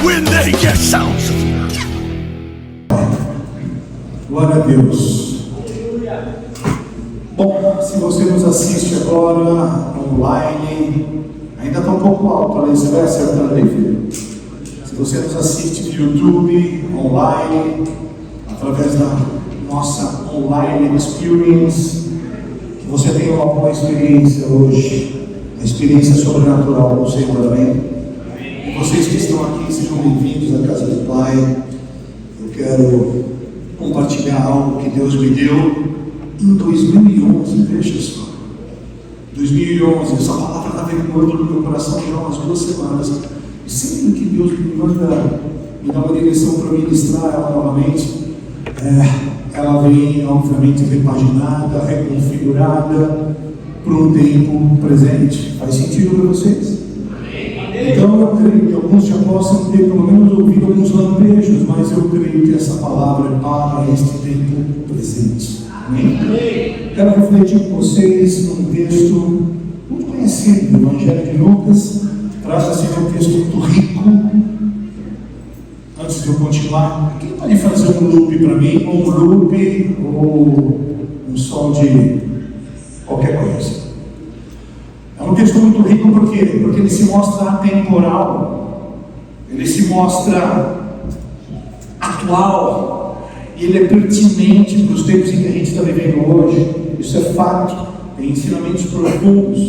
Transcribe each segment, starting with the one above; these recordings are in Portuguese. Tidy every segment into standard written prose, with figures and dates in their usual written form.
when they get sounds. Glória a Deus. Bom, se você nos assiste agora online, ainda está um pouco alto, ali, você vai acertando aí, filho? Se você nos assiste no YouTube, online, através da nossa online experience, que você tenha uma boa experiência hoje, uma experiência sobrenatural com o Senhor, amém? E vocês que estão aqui, sejam bem-vindos à casa do Pai. Eu quero compartilhar algo que Deus me deu em 2011, veja só. 2011, essa palavra está ecoando no meu coração já há umas 2 semanas. E sempre que Deus me dá uma direção para ministrar ela novamente, ela vem, obviamente, repaginada, reconfigurada para um tempo presente. Faz sentido para vocês? Então eu creio que alguns já possam ter pelo menos ouvido alguns lampejos, mas eu creio que essa palavra é para este tempo presente. Amém? Quero refletir com vocês num texto muito conhecido do Evangelho de Lucas. Trata-se de um texto muito rico. Antes de eu continuar, quem pode fazer um loop para mim? Ou um loop ou um som de qualquer coisa. É um texto muito rico por quê? Porque ele se mostra atemporal, ele se mostra atual, e ele é pertinente para os tempos em que a gente está vivendo hoje. Isso é fato, tem ensinamentos profundos.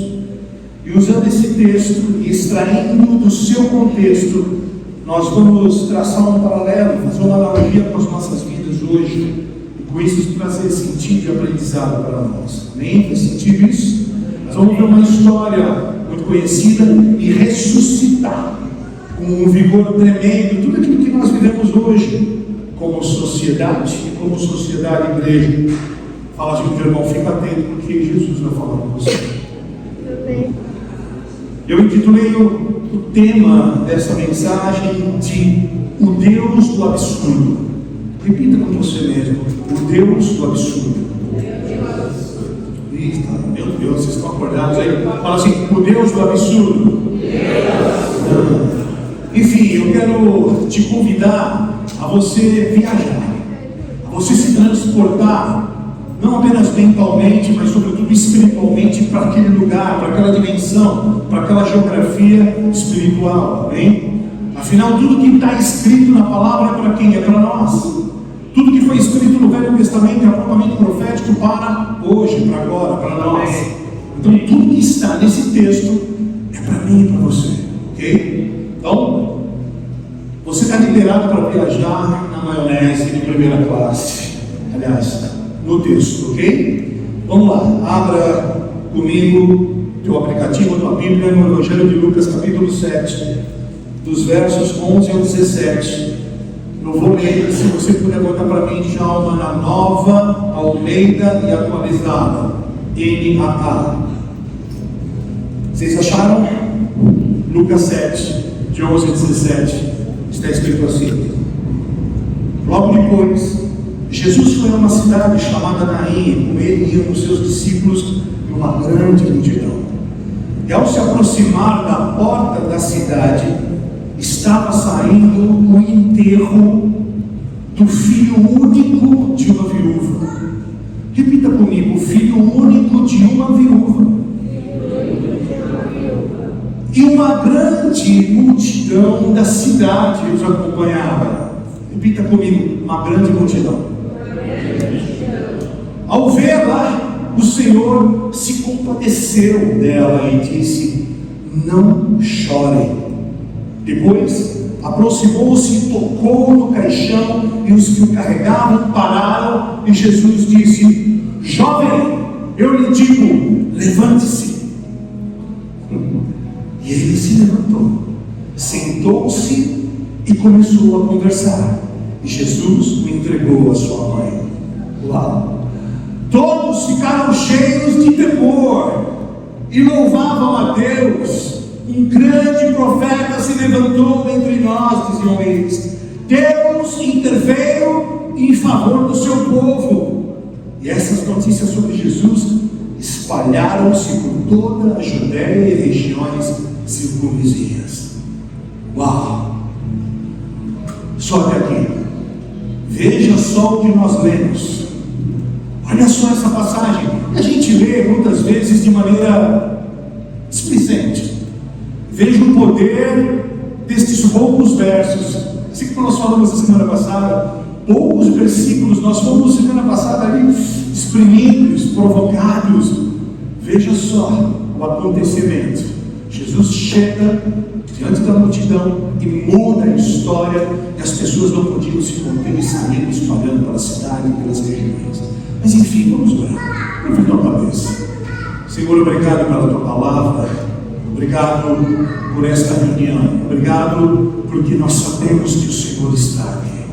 E usando esse texto e extraindo do seu contexto, nós vamos traçar um paralelo, fazer uma analogia com as nossas vidas hoje, e com isso trazer sentido e aprendizado para nós. Amém? Faz sentido isso? Nós vamos ver uma história muito conhecida e ressuscitar com um vigor tremendo tudo aquilo que nós vivemos hoje como sociedade e como sociedade igreja. Fala assim, meu irmão, fica atento porque Jesus vai falar com você. Eu intitulei o tema dessa mensagem de O Deus do Absurdo. Repita com você mesmo: O Deus do Absurdo. Eita, meu Deus, vocês estão acordados aí? Fala assim: O Deus do Absurdo. Enfim, eu quero te convidar a você viajar, a você se transportar, não apenas mentalmente, mas sobretudo espiritualmente, para aquele lugar, para aquela dimensão, para aquela geografia espiritual, amém? Afinal, tudo que está escrito na palavra é para quem? É para nós. Tudo que foi escrito no Velho Testamento é apontamento profético para hoje, para agora, para nós. Então, tudo que está nesse texto é para mim e para você, ok? Então, você está liberado para viajar na maionese de primeira classe. Aliás, no texto, ok? Vamos lá, abra comigo teu aplicativo, tua Bíblia, no Evangelho de Lucas, capítulo 7, dos versos 11 ao 17. Eu vou ler, se você puder botar para mim, Djalma, na Nova Almeida e atualizada, NAA. Vocês acharam? Lucas 7, de 11 a 17, está escrito assim: Logo depois, Jesus foi a uma cidade chamada Naim, com ele iam os seus discípulos e uma grande multidão. E ao se aproximar da porta da cidade, estava saindo o enterro do filho único de uma viúva. Repita comigo: o filho único de uma viúva. E uma grande multidão da cidade os acompanhava. Repita comigo: uma grande multidão. Ao vê-la, o Senhor se compadeceu dela e disse: Não chorem. Depois aproximou-se e tocou no caixão, e os que o carregavam pararam, e Jesus disse: Jovem, eu lhe digo, levante-se. E ele se levantou, sentou-se e começou a conversar. E Jesus o entregou à sua mãe. Uau! Todos ficaram cheios de temor e louvavam a Deus. Um grande profeta se levantou entre nós, diziam eles. Deus interveio em favor do seu povo. E essas notícias sobre Jesus espalharam-se por toda a Judéia e regiões circunvizinhas. Uau! só até aqui. Veja só o que nós lemos. Olha só essa passagem. A gente lê muitas vezes de maneira displicente. Veja o poder destes poucos versos. Assim como nós falamos na semana passada, poucos versículos, nós fomos semana passada ali exprimidos, provocados. Veja só o acontecimento. Jesus chega diante da multidão e muda a história, e as pessoas não podiam se conter e saíram espalhando pela cidade e pelas regiões. Mas enfim, vamos orar. Curva a tua cabeça. Senhor, obrigado pela tua palavra. Obrigado por esta reunião. Obrigado porque nós sabemos que o Senhor está aqui.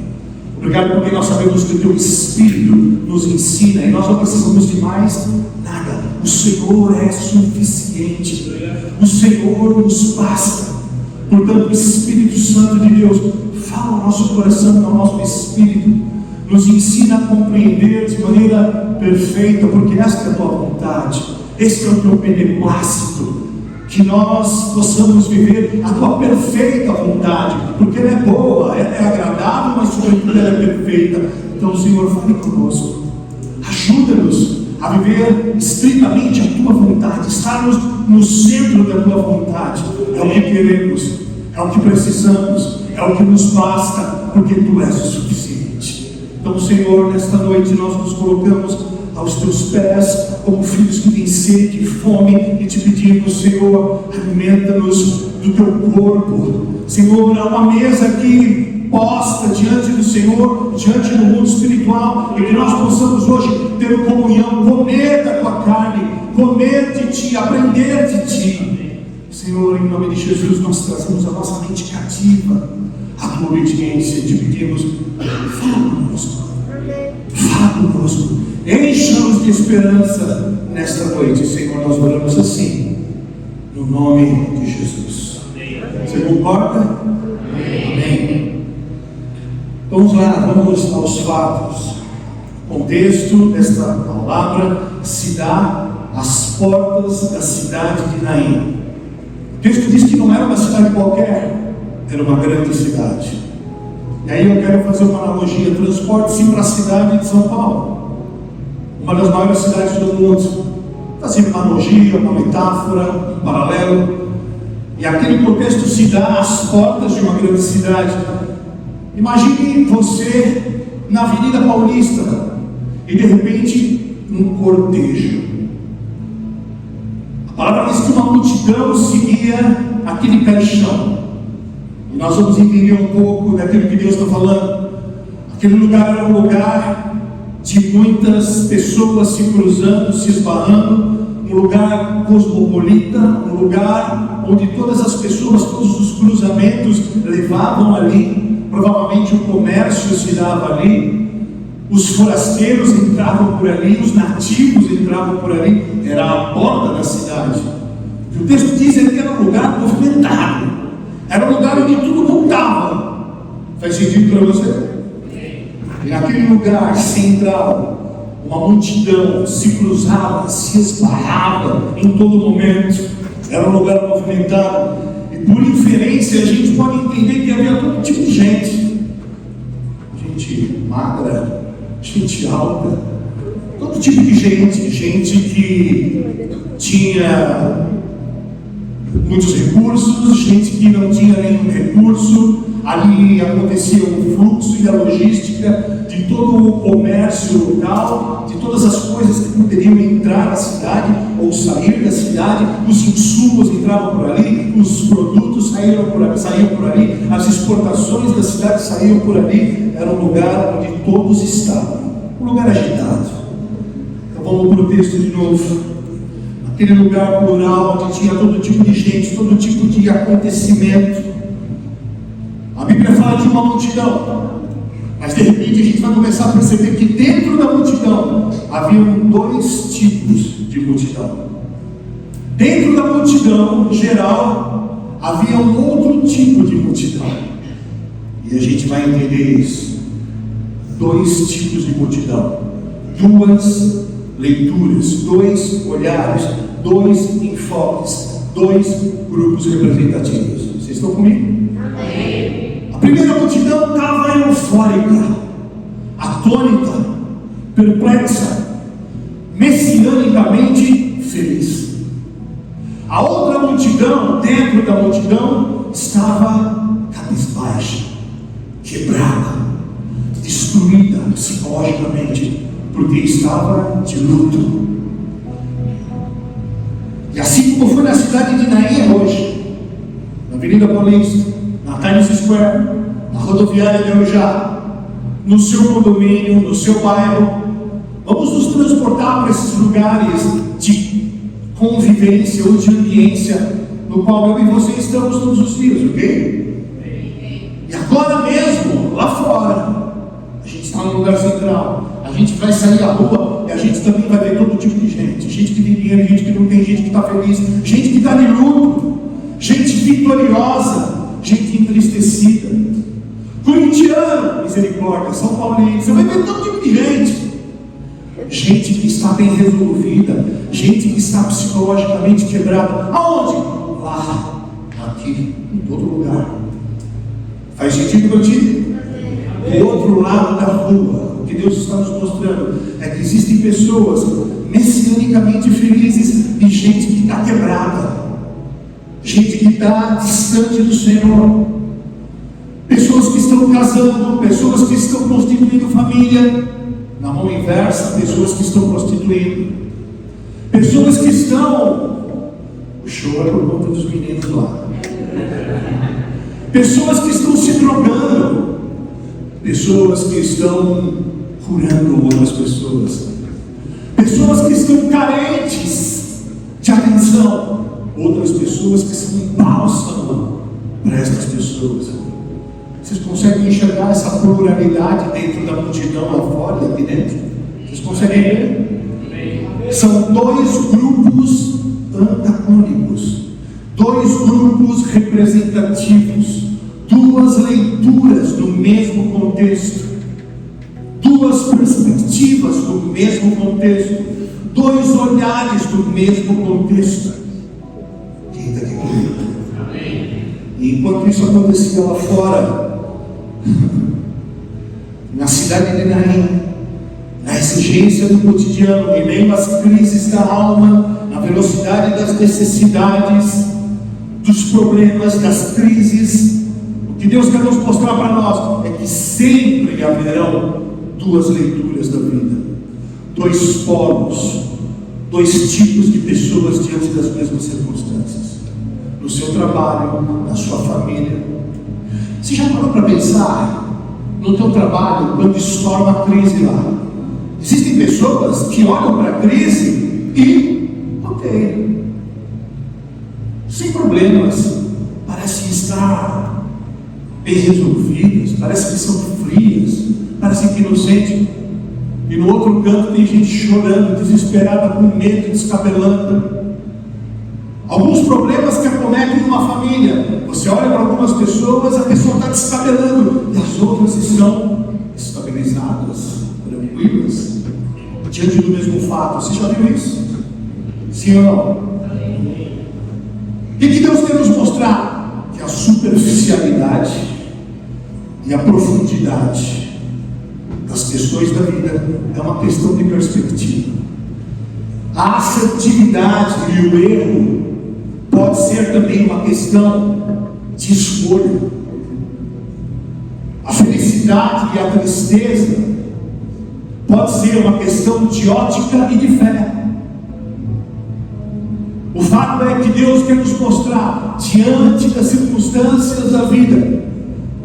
Obrigado porque nós sabemos que o teu Espírito nos ensina e nós não precisamos de mais nada. O Senhor é suficiente. O Senhor nos basta. Portanto, Espírito Santo de Deus, fala no nosso coração, no nosso espírito, nos ensina a compreender de maneira perfeita, porque esta é a tua vontade, este é o teu beneplácito, que nós possamos viver a tua perfeita vontade, porque ela é boa, ela é agradável, mas sobretudo ela é perfeita. Então, Senhor, fale conosco, ajuda-nos a viver estritamente a tua vontade, estarmos no centro da tua vontade. É o que queremos, é o que precisamos, é o que nos basta, porque tu és o suficiente. Então, Senhor, nesta noite nós nos colocamos aos teus pés, como filhos que têm sede e fome, e te pedimos, Senhor, alimenta-nos do teu corpo. Senhor, há uma mesa aqui posta diante do Senhor, diante do mundo espiritual, e que nós possamos hoje ter comunhão, comer da tua carne, comer de ti, aprender de ti. Senhor, em nome de Jesus, nós trazemos a nossa mente cativa à tua obediência e te pedimos, fala conosco, fala conosco, encha-nos de esperança nesta noite. Senhor, nós oramos assim, no nome de Jesus. Você concorda? Amém. Vamos lá, vamos aos fatos. O contexto desta palavra se dá às portas da cidade de Naim. O texto diz que não era uma cidade qualquer, era uma grande cidade. E aí eu quero fazer uma analogia: transporte-se para a cidade de São Paulo, uma das maiores cidades do mundo. Fazer uma analogia, uma metáfora, um paralelo. E aquele contexto se dá às portas de uma grande cidade. Imagine você na Avenida Paulista e de repente um cortejo. A palavra diz que uma multidão seguia aquele pé de chão. E nós vamos entender um pouco daquilo que Deus está falando. Aquele lugar era um lugar de muitas pessoas se cruzando, se esbarrando, um lugar cosmopolita, um lugar onde todas as pessoas, todos os cruzamentos levavam ali. Provavelmente o comércio se dava ali, os forasteiros entravam por ali, os nativos entravam por ali, era a porta da cidade. O texto diz que era um lugar movimentado, era um lugar onde tudo montava. Faz sentido para você? E naquele lugar central, uma multidão se cruzava, se esbarrava em todo momento, era um lugar movimentado. Por inferência, a gente pode entender que havia todo tipo de gente. Gente magra, gente alta, todo tipo de gente. Gente que tinha muitos recursos, gente que não tinha nenhum recurso. Ali acontecia o fluxo e a logística de todo o comércio local, de todas as coisas que poderiam entrar na cidade ou sair da cidade. Os insumos entravam por ali, os produtos saíam por ali, as exportações da cidade saíam por ali. Era um lugar onde todos estavam, um lugar agitado. Então vamos para o texto de novo. Aquele lugar plural onde tinha todo tipo de gente, todo tipo de acontecimento. A Bíblia fala de uma multidão, mas de repente a gente vai começar a perceber que dentro da multidão haviam dois tipos de multidão. Dentro da multidão geral havia um outro tipo de multidão, e a gente vai entender isso. Dois tipos de multidão, duas leituras, dois olhares, dois enfoques, dois grupos representativos. Vocês estão comigo? Amém. A primeira multidão estava eufórica, atônita, perplexa, messianicamente feliz. A outra multidão, dentro da multidão, estava cabisbaixa, quebrada, destruída psicologicamente, porque estava de luto. E assim como foi na cidade de Naim hoje, na Avenida Paulista, na Times Square, na rodoviária de Arujá, no seu condomínio, no seu bairro, vamos nos transportar para esses lugares de convivência ou de ambiência no qual eu e você estamos todos os dias, ok? E agora mesmo, lá fora, a gente está no lugar central, a gente vai sair à rua e a gente também vai ver todo tipo de gente que tem dinheiro, gente que não tem, gente que está feliz, gente que está de luto, gente vitoriosa, gente entristecida, corintiano, misericórdia, São Paulino, você vai ver todo tipo de gente que está bem resolvida, gente que está psicologicamente quebrada. Aonde? Lá, aqui, em todo lugar. Faz sentido para ti? Do outro lado da rua, o que Deus está nos mostrando é que existem pessoas messianicamente felizes e gente que está quebrada, gente que está distante do Senhor, pessoas que estão casando, pessoas que estão constituindo família, na mão inversa, pessoas que estão prostituindo, pessoas que estão, o show é por conta dos meninos lá, pessoas que estão se drogando, pessoas que estão curando outras pessoas, pessoas que estão carentes de atenção, outras pessoas que são um bálsamo para essas pessoas. Vocês conseguem enxergar essa pluralidade dentro da multidão lá fora e aqui dentro? Vocês conseguem ver? São dois grupos antagônicos, dois grupos representativos, duas leituras do mesmo contexto, duas perspectivas do mesmo contexto, dois olhares do mesmo contexto. Quem está aqui comigo? E enquanto isso acontecia lá fora, na cidade de Naim, na exigência do cotidiano, em meio às crises da alma, na velocidade das necessidades, dos problemas, das crises, o que Deus quer nos mostrar para nós é que sempre haverão duas leituras da vida, dois polos, dois tipos de pessoas diante das mesmas circunstâncias, no seu trabalho, na sua família. Você já parou para pensar no teu trabalho quando estoura uma crise lá? Existem pessoas que olham para a crise e, ok, sem problemas, parecem estar bem resolvidas, parece que são frias, parece que inocentes. E no outro canto tem gente chorando, desesperada, com medo, descabelando. Alguns problemas que acometem uma família, você olha para algumas pessoas, a pessoa está descabelando, e as outras estão estabilizadas, tranquilas, diante do mesmo fato. Você já viu isso? Sim ou não? O que Deus quer nos mostrar? Que a superficialidade e a profundidade das questões da vida é uma questão de perspectiva. A assertividade e o erro pode ser também uma questão de escolha. A felicidade e a tristeza pode ser uma questão de ótica e de fé. O fato é que Deus quer nos mostrar, diante das circunstâncias da vida,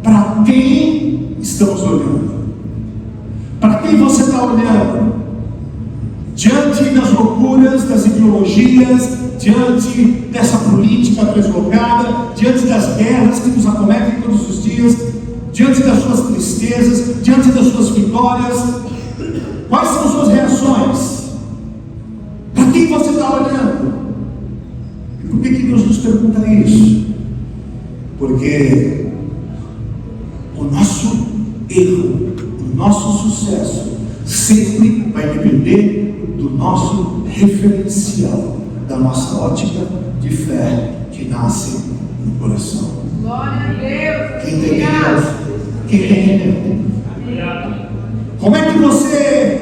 para quem estamos olhando, para quem você está olhando, diante das loucuras, das ideologias, diante dessa política deslocada, diante das guerras que nos acometem todos os dias, diante das suas tristezas, diante das suas vitórias. Quais são as suas reações? Para quem você está olhando? E por que Deus nos pergunta isso? Porque o nosso erro, o nosso sucesso, sempre vai depender do nosso referencial, da nossa ótica de fé que nasce no coração. Glória a Deus. Quem tem quem tem. Como é que você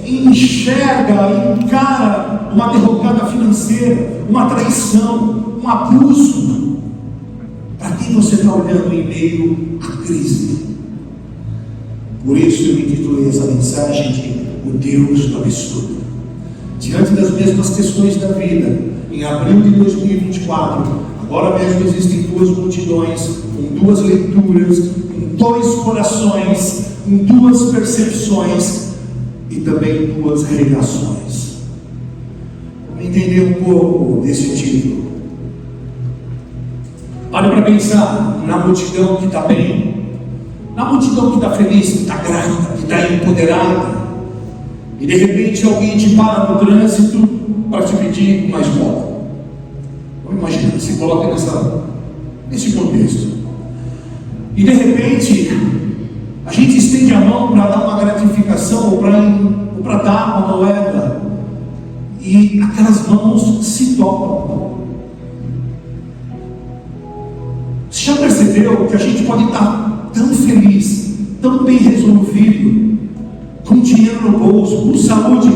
enxerga, encara uma derrocada financeira, uma traição, um abuso? Para quem você está olhando em meio à crise? Por isso eu intitulei essa mensagem de O Deus do Absurdo. Diante das mesmas questões da vida, em abril de 2024, agora mesmo existem duas multidões, com duas leituras, com dois corações, com duas percepções e também duas reações. Vamos entender um pouco desse título. Olha para pensar na multidão que está bem, na multidão que está feliz, que está grata, que está empoderada, e de repente alguém te para no trânsito para te pedir mais bola. Vamos imaginar, se coloca nesse contexto. E de repente a gente estende a mão para dar uma gratificação ou para dar uma moeda, e aquelas mãos se tocam. Você já percebeu que a gente pode estar tão feliz, tão bem resolvido, com dinheiro no bolso, com saúde,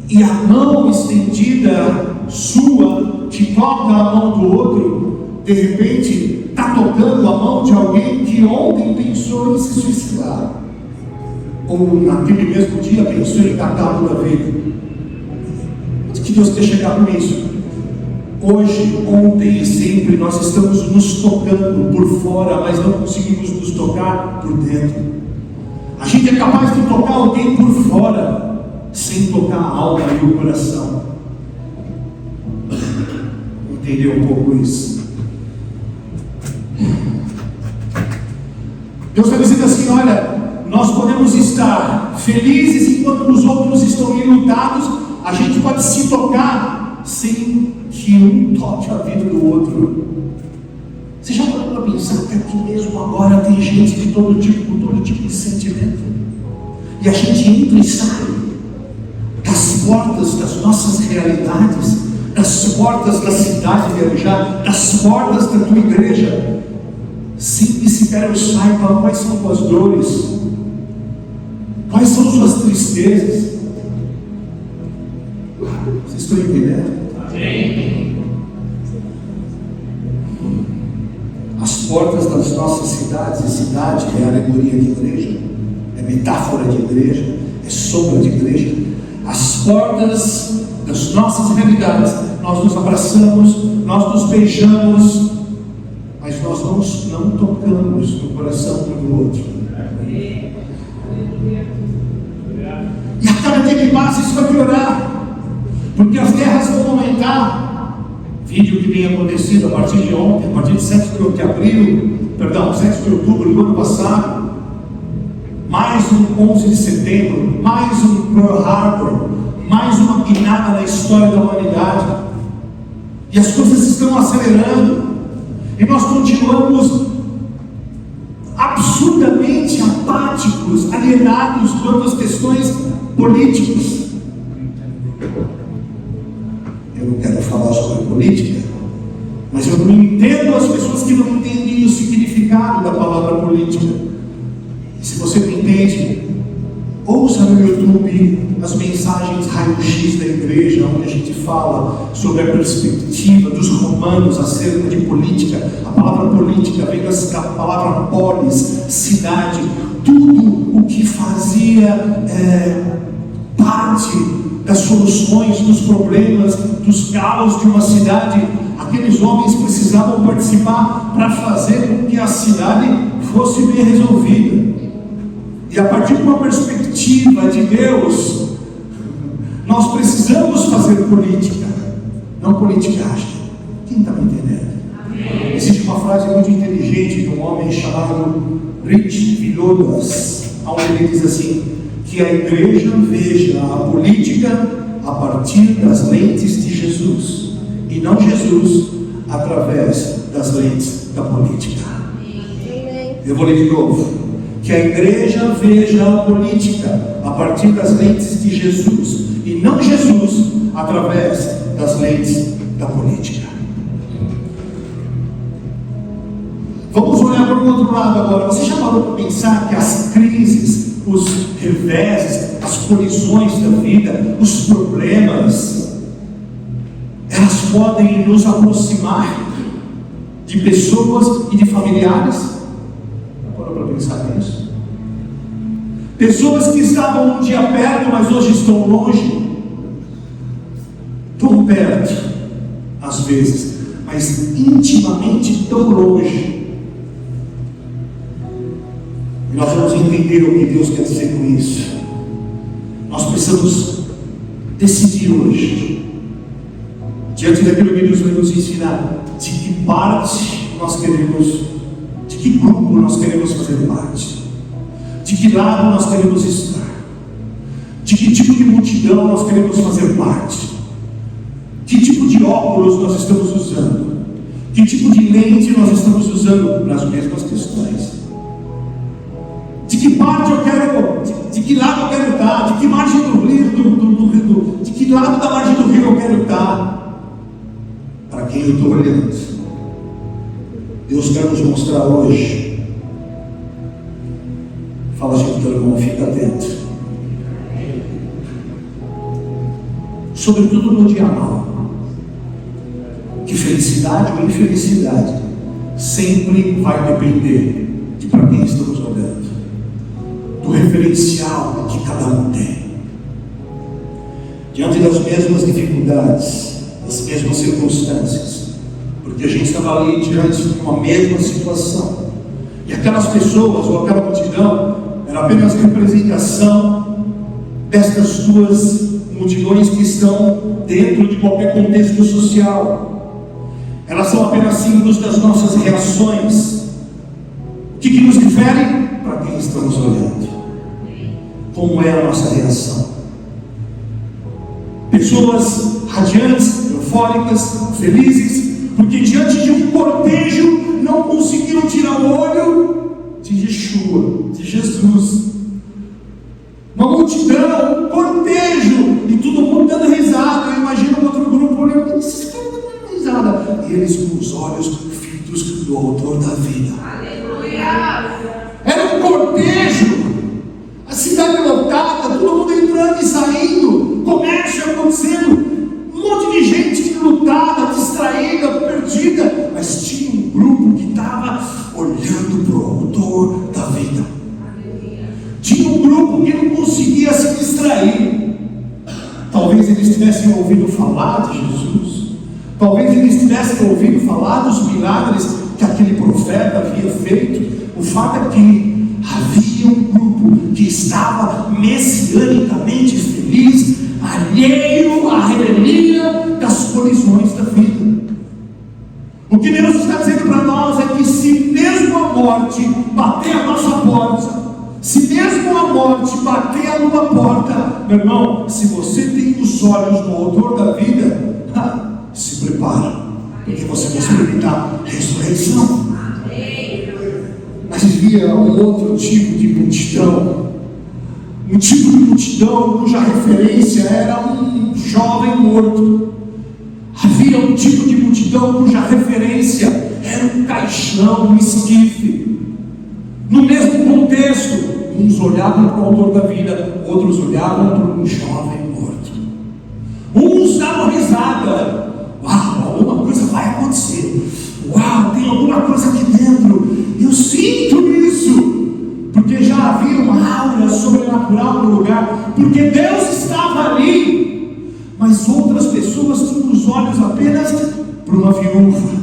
e a mão estendida sua te toca a mão do outro, de repente está tocando a mão de alguém que ontem pensou em se suicidar, ou naquele mesmo dia pensou em dar cabo da vida. Onde que Deus quer chegar com isso? Hoje, ontem e sempre nós estamos nos tocando por fora, mas não conseguimos nos tocar por dentro. A gente é capaz de tocar alguém por fora, sem tocar a alma e o coração. Entendeu um pouco isso? Deus está dizendo assim: olha, nós podemos estar felizes enquanto os outros estão enlutados. A gente pode se tocar sem que um toque a vida do outro. Você já parou para pensar que aqui mesmo agora tem gente de todo tipo, com todo tipo de sentimento, e a gente entra e sai das portas das nossas realidades, das portas da cidade de Arujá, das portas da tua igreja, sem que sequer eu saiba quais são tuas dores, quais são suas tristezas. Vocês estão entendendo? Amém. As portas das nossas cidades, e cidade é alegoria de igreja, é metáfora de igreja, é sombra de igreja. As portas das nossas realidades, nós nos abraçamos, nós nos beijamos, mas nós não tocamos no coração um do outro. E a cada dia que passa isso vai piorar, porque as guerras vão aumentar. Vídeo que tem acontecido a partir de ontem, a partir de 7 de outubro do ano passado, mais um 11 de setembro, mais um Pearl Harbor, mais uma guinada na história da humanidade, e as coisas estão acelerando, e nós continuamos absurdamente apáticos, alienados quanto às questões políticas. Eu não quero falar sobre política, mas eu não entendo as pessoas que não entendem o significado da palavra política. E se você não entende, ouça no YouTube as mensagens raio-x da igreja, onde a gente fala sobre a perspectiva dos romanos acerca de política. A palavra política vem da palavra polis, cidade, tudo o que fazia parte das soluções, dos problemas, dos caos de uma cidade. Aqueles homens precisavam participar para fazer com que a cidade fosse bem resolvida. E a partir de uma perspectiva de Deus, nós precisamos fazer política, não politicagem. Quem está me entendendo? Amém. Existe uma frase muito inteligente de um homem chamado Rich Villodas, onde ele diz assim: que a igreja veja a política a partir das lentes de Jesus, e não Jesus através das lentes da política. Eu vou ler de novo. Que a igreja veja a política a partir das lentes de Jesus, e não Jesus através das lentes da política. Vamos olhar para o outro lado agora. Você já parou para pensar que as crises, os reveses, as colisões da vida, os problemas, elas podem nos aproximar de pessoas e de familiares? Já parou para pensar nisso? Pessoas que estavam um dia perto, mas hoje estão longe. Tão perto, às vezes, mas intimamente tão longe. E nós vamos entender o que Deus quer dizer com isso. Nós precisamos decidir hoje, diante daquilo que Deus vai nos ensinar, de que parte nós queremos, de que grupo nós queremos fazer parte, de que lado nós queremos estar, de que tipo de multidão nós queremos fazer parte, que tipo de óculos nós estamos usando, que tipo de lente nós estamos usando nas mesmas questões. De que parte eu quero, de que lado eu quero estar, de que margem do rio, de que lado da margem do rio eu quero estar, para quem eu estou olhando. Deus quer nos mostrar hoje. Fala, gente, teu irmão, fica atento. Sobretudo no dia mal, que felicidade ou infelicidade sempre vai depender de para quem estamos olhando, do referencial que cada um tem. Diante das mesmas dificuldades, das mesmas circunstâncias, porque a gente estava ali diante de uma mesma situação, e aquelas pessoas ou aquela multidão era apenas representação destas duas multidões que estão dentro de qualquer contexto social. Elas são apenas símbolos das nossas reações. O que nos difere? Para quem estamos olhando. Como é a nossa reação? Pessoas radiantes, eufóricas, felizes, porque diante de um cortejo não conseguiram tirar o olho de Yeshua, de Jesus. Uma multidão, um cortejo, e todo mundo dando risada. Eu imagino um outro grupo olhando, esses caras dando risada, e eles com os olhos fitos do autor da vida. Aleluia! Era um cortejo, a cidade lotada, todo mundo entrando e saindo, comércio acontecendo, um monte de gente lutada, distraída, perdida, mas tinha um grupo que estava olhando para o autor da vida. Tinha um grupo que não conseguia se distrair. Talvez eles tivessem ouvido falar de Jesus, talvez eles tivessem ouvido falar dos milagres que aquele profeta havia feito. O fato é que havia um grupo que estava messianicamente feliz, alheio à revelia das colisões da vida. O que Deus está dizendo para nós é que se mesmo a morte bater a nossa porta, se mesmo a morte bater a tua porta, meu irmão, se você tem os olhos no autor da vida, se prepara, porque você vai experimentar ressurreição. Mas havia um outro tipo de multidão, um tipo de multidão cuja referência era um jovem morto. Havia um tipo de multidão cuja referência era um caixão, um esquife. No mesmo contexto, uns olhavam para o autor da vida, outros olhavam para um jovem morto. Uns davam risada. Uau, alguma coisa vai acontecer. Uau, tem alguma coisa aqui dentro. Eu sinto isso. Porque já havia uma aura sobrenatural no lugar. Porque Deus estava ali. Mas outras pessoas tinham os olhos apenas para uma viúva,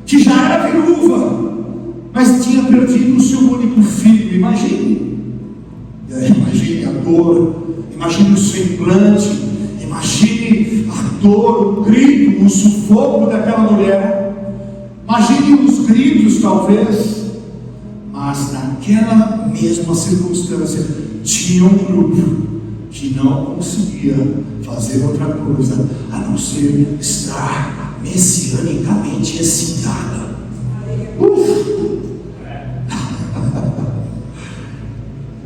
que já era viúva, mas tinha perdido o seu único filho. Imagine a dor, imagine o semblante, imagine a dor, o grito, o sufoco daquela mulher. Imagine os gritos, talvez. Mas naquela mesma circunstância tinha um grupo que não conseguia fazer outra coisa a não ser estar messianicamente excitada.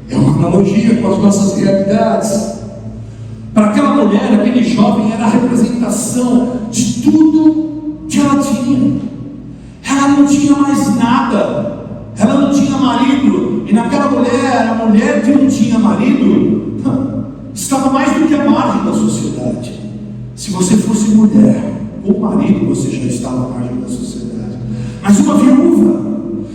É uma analogia com as nossas realidades. Para aquela mulher, aquele jovem era a representação de tudo que ela tinha. Ela ela não tinha mais nada, ela não tinha marido, e naquela mulher, a mulher que não tinha marido, estava mais do que à margem da sociedade. Se você fosse mulher ou marido, você já estava à margem da sociedade. Mas uma viúva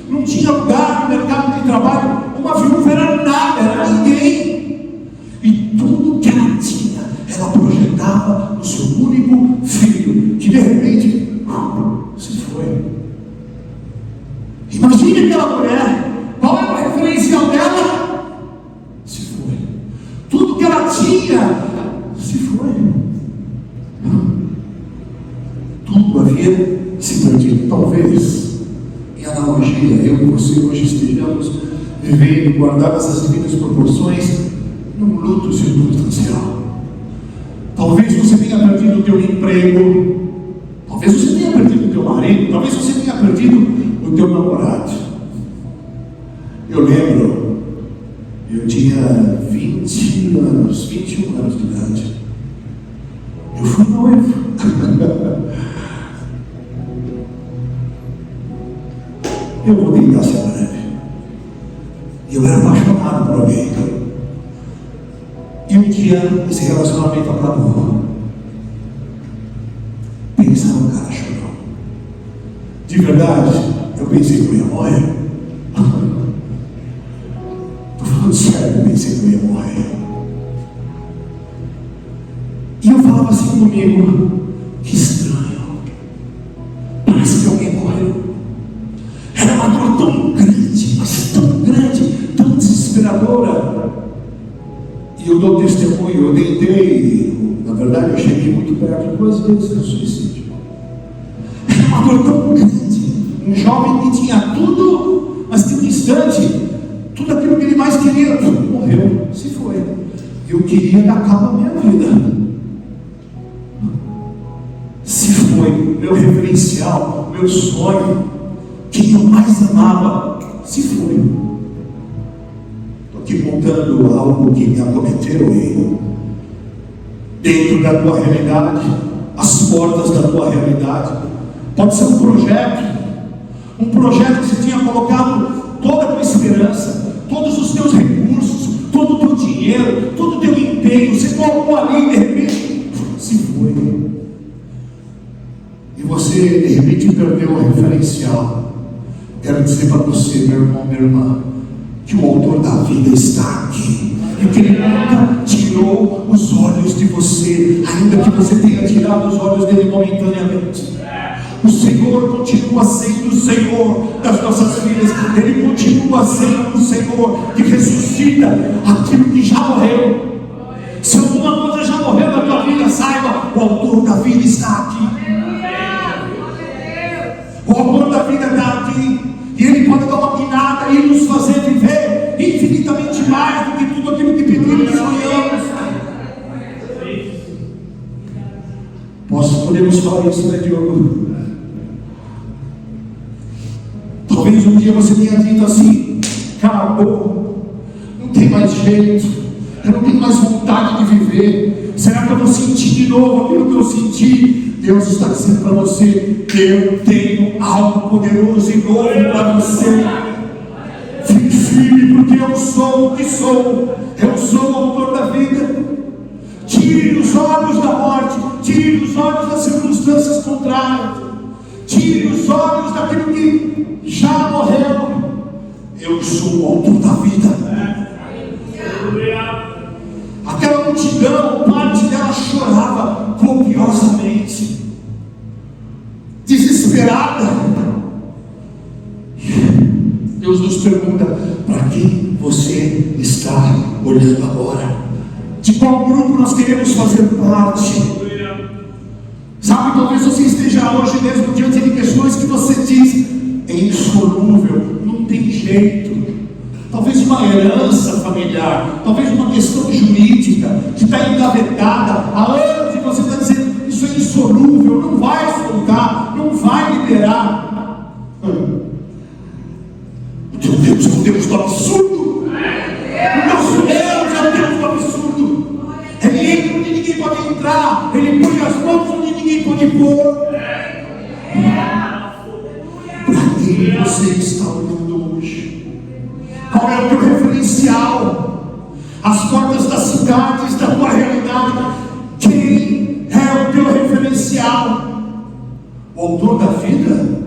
não tinha lugar no mercado de trabalho. Uma viúva era nada, era ninguém. E tudo que ela tinha, ela projetava no seu único filho, que de repente se foi. Imagine aquela mulher, qual era o referencial dela? Se foi. Tudo que ela tinha se foi. Tudo havia se perdido. Talvez, em analogia, eu e você hoje estejamos vivendo, guardadas as devidas proporções, num luto circunstancial. Talvez você tenha perdido o teu emprego, talvez você tenha perdido o teu marido, talvez você tenha perdido o teu namorado. Eu lembro, eu tinha 21 anos de idade. Eu fui noivo. Eu vou tentar ser breve. Eu era apaixonado por alguém. E um dia esse relacionamento acabou. Pensa no cara chorou. De verdade, eu pensei que eu ia morrer. Estou falando sério, eu pensei que eu ia morrer. E eu falava assim comigo: que estranho, parece que alguém morreu. Era uma dor tão grande, mas tão grande, tão desesperadora. E eu dou testemunho, eu tentei, na verdade eu cheguei muito perto 2 vezes do suicídio. Era uma dor tão grande, um jovem que tinha tudo, mas de um instante, tudo aquilo que ele mais queria, morreu, se foi. Eu queria dar cabo à minha vida. Se foi, meu referencial, meu sonho, quem eu mais amava, se foi. Estou aqui contando algo que me acometeu e dentro da tua realidade, as portas da tua realidade. Pode ser um projeto que você tinha colocado toda a tua esperança, todos os teus recursos, todo o teu dinheiro, todo o teu empenho, você colocou ali e de repente se foi. E você de repente perdeu o referencial. Quero dizer para você, meu irmão, minha irmã, que o autor da vida está aqui e que ele nunca tirou os olhos de você, ainda que você tenha tirado os olhos dele momentaneamente. O Senhor continua sendo o Senhor das nossas vidas. Ele continua sendo o Senhor que ressuscita aquilo que já morreu. Se alguma coisa já morreu na tua vida, saiba, o autor da vida está aqui. O autor da vida está aqui. E Ele pode dar uma guinada e nos fazer viver infinitamente mais do que tudo aquilo que pedimos e sonhamos. Podemos falar isso, né, Diogo? Talvez um dia você tenha dito assim: acabou, não tem mais jeito, eu não tenho mais vontade de viver. Será que eu vou sentir de novo aquilo que eu senti? Deus está dizendo para você: eu tenho algo poderoso e novo para você. Fique firme, porque eu sou o que sou. Eu sou o autor da vida. Tire os olhos da morte, tire os olhos das circunstâncias contrárias, tire os olhos daquilo que já morreu. Eu sou o autor da vida. Aquela multidão, parte dela chorava copiosamente, desesperada. Deus nos pergunta: para quem você está olhando agora? De qual grupo nós queremos fazer parte? Sabe, talvez você esteja hoje mesmo diante de questões que você diz: é insolúvel, não tem jeito. Talvez uma herança familiar, talvez uma questão jurídica que está engavetada há anos e você está dizendo: isso é insolúvel, não vai soltar, não vai liberar. O teu Deus é o Deus do absurdo. O nosso Deus é o Deus do absurdo. Ele entra onde ninguém pode entrar, Ele põe as mãos onde ninguém pode pôr. Para você está olhando hoje? Qual é o teu referencial? As portas das cidades, da tua realidade. Quem é o teu referencial? O autor da vida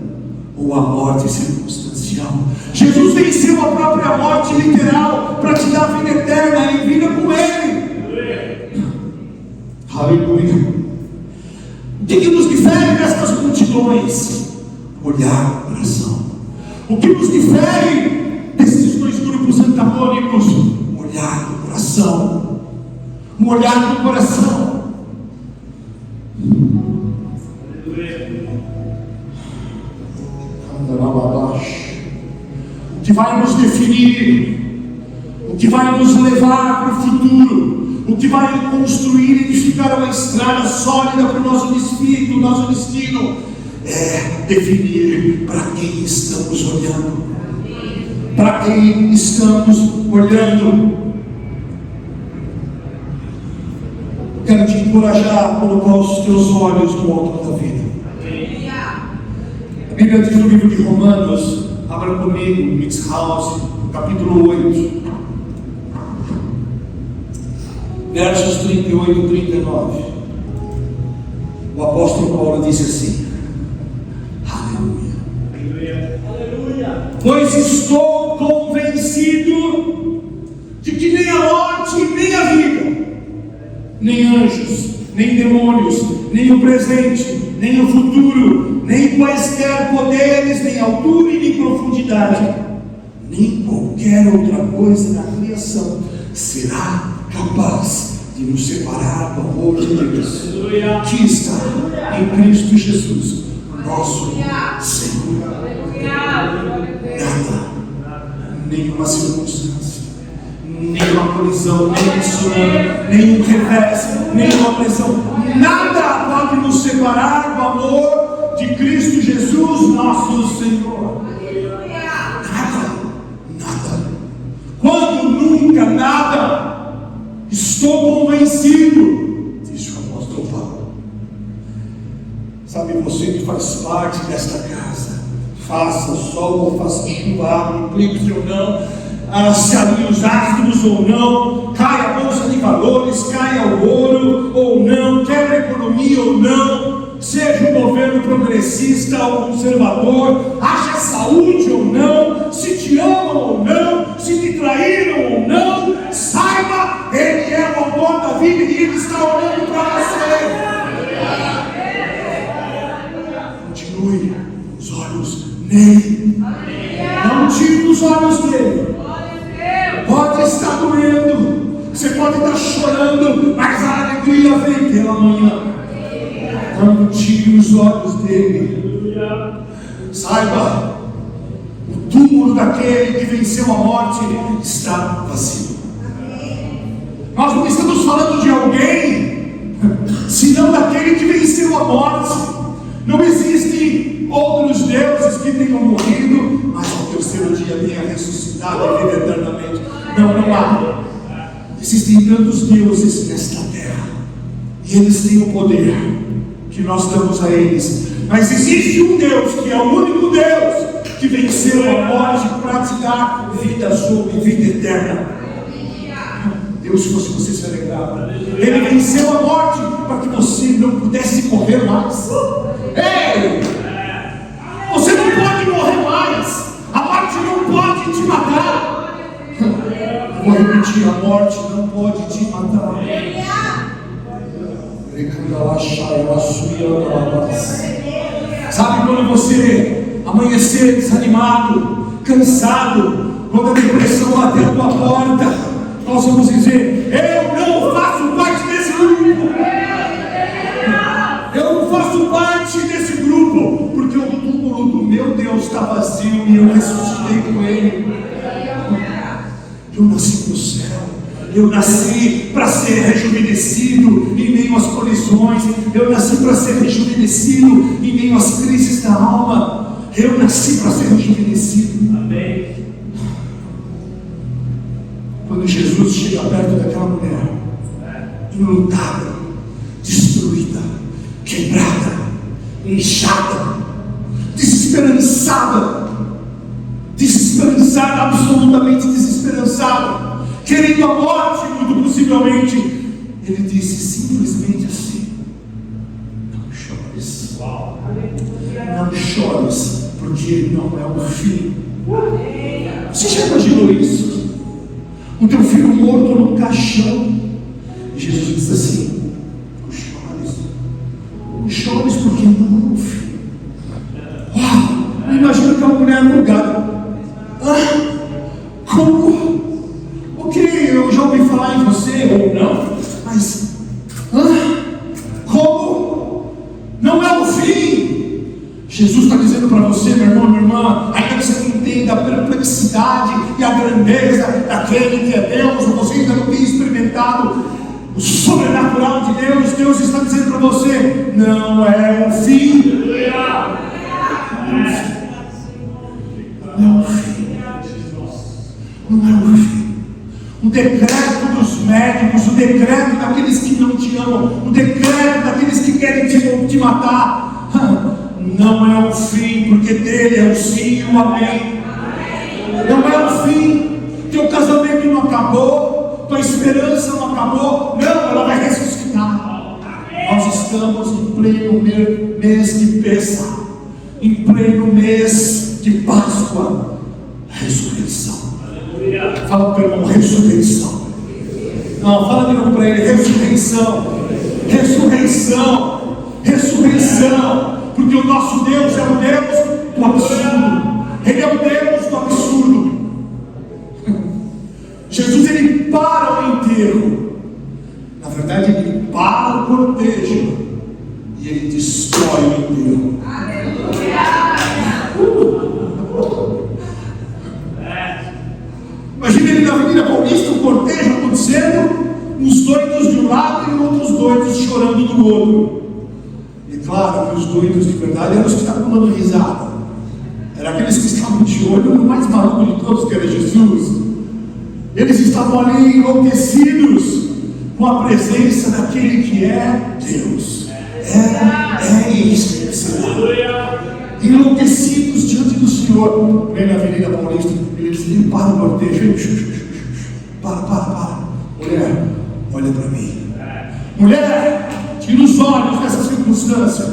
ou a morte circunstancial? Jesus venceu a própria morte literal para te dar vida eterna e vida com Ele. Aleluia. O que nos difere destas multidões? Olhar o coração. O que nos difere desses dois grupos antagônicos? Olhar no coração. Um olhar no coração. O que vai nos definir, o que vai nos levar para o futuro, o que vai construir e edificar uma estrada sólida para o nosso destino, é definir para quem estamos olhando. Para quem estamos olhando. Quero te encorajar a colocar os teus olhos no alto da vida. A Bíblia diz no livro de Romanos, abra comigo, Mix House, capítulo 8, versos 38 e 39. O apóstolo Paulo disse assim: Aleluia. Aleluia. Pois estou convencido de que nem a morte, nem a vida, nem anjos, nem demônios, nem o presente, nem o futuro, nem quaisquer poderes, nem altura e nem profundidade, nem qualquer outra coisa na criação será capaz de nos separar do amor de Deus que está em Cristo Jesus, nosso Senhor. Nada, nenhuma circunstância, nenhuma colisão, nem tsunami, nenhum revés, nenhuma pressão, nada pode nos separar do amor de Cristo Jesus, nosso Senhor. Nada. Quando nunca nada. Estou convencido, disse o apóstolo Paulo. Sabe, você que faz parte desta casa, faça sol ou faça chuva, abre eclipse ou não, se alinhe os astros ou não, caia a bolsa de valores, caia o ouro ou não, quebra a economia ou não, seja um governo progressista ou conservador, haja saúde ou não, se te amam ou não, se te traíram ou não, saiba, Ele é o autor da vida e Ele está olhando para você. Continue os olhos nele. Não tire os olhos dele. Pode estar doendo, você pode estar chorando, mas a alegria vem pela manhã. Não tire os olhos dele. Saiba, o túmulo daquele que venceu a morte está vazio. Nós não estamos falando de alguém, senão daquele que venceu a morte. Não existem outros deuses que tenham morrido, mas ao terceiro dia tenha ressuscitado e vive eternamente. Não há. Existem tantos deuses nesta terra, e eles têm o poder que nós damos a eles. Mas existe um Deus que é o único Deus que venceu a morte para te dar vida sobre vida eterna. Deus, se você se alegrava, Ele venceu a morte para que você não pudesse morrer mais. Ei! Você não pode morrer mais. A morte não pode te matar. Vou repetir: a morte não pode te matar. Sabe quando você amanhecer desanimado, cansado, quando a depressão bater a tua porta, nós vamos dizer: eu não faço parte desse grupo. Eu não faço parte desse grupo, porque o túmulo do meu Deus está vazio e eu ressuscitei com Ele. Eu nasci no céu. Eu nasci para ser rejuvenescido em meio às colisões. Eu nasci para ser rejuvenescido em meio às crises da alma. Eu nasci para ser rejuvenescido. Amém. Quando Jesus chega perto daquela mulher, enlutada, destruída, quebrada, inchada, desesperançada, desesperançado, absolutamente desesperançado, querendo a morte, muito possivelmente. Ele disse simplesmente assim: não chores, não chores, porque ele não é o fim. Você já imaginou isso? O teu filho morto no caixão, e Jesus diz assim: não chores, porque não é o fim. Imagina que a mulher no lugar. Como? Ok, eu já ouvi falar em você, ou não, mas como? Não é o fim. Jesus está dizendo para você, meu irmão, minha irmã, ainda que você não entenda a perplexidade e a grandeza daquele que é Deus, ou você ainda não tem experimentado o sobrenatural de Deus, Deus está dizendo para você: não é o fim. Não é o fim. Não é o fim. O decreto dos médicos, o decreto daqueles que não te amam, o decreto daqueles que querem te matar, não é o fim, porque dele é o sim e o amém. Não é o fim. Teu casamento não acabou, tua esperança não acabou. Não, ela vai ressuscitar. Nós estamos em pleno mês de Pêssar, em pleno mês de Páscoa. Ressurreição. Fala para o irmão: ressurreição. Não, fala de novo para ele: ressurreição. Ressurreição. Ressurreição. Porque o nosso Deus é o Deus do absurdo. Ele é o Deus do absurdo. Jesus, ele para o enterro. Na verdade, ele para o cortejo e ele destrói o enterro. Imagina ele na Avenida Paulista, o cortejo acontecendo, uns doidos de um lado e outros doidos chorando do outro. E claro que os doidos de verdade eram os que estavam dando risada. Eram aqueles que estavam de olho no mais maluco de todos, que era Jesus. Eles estavam ali enlouquecidos com a presença daquele que é Deus. É isso que será. Enlouquecidos diante do Senhor. Vem na Avenida Paulista, ele para o cortejo. Para. Mulher, olha para mim. Mulher, tira os olhos dessa circunstância.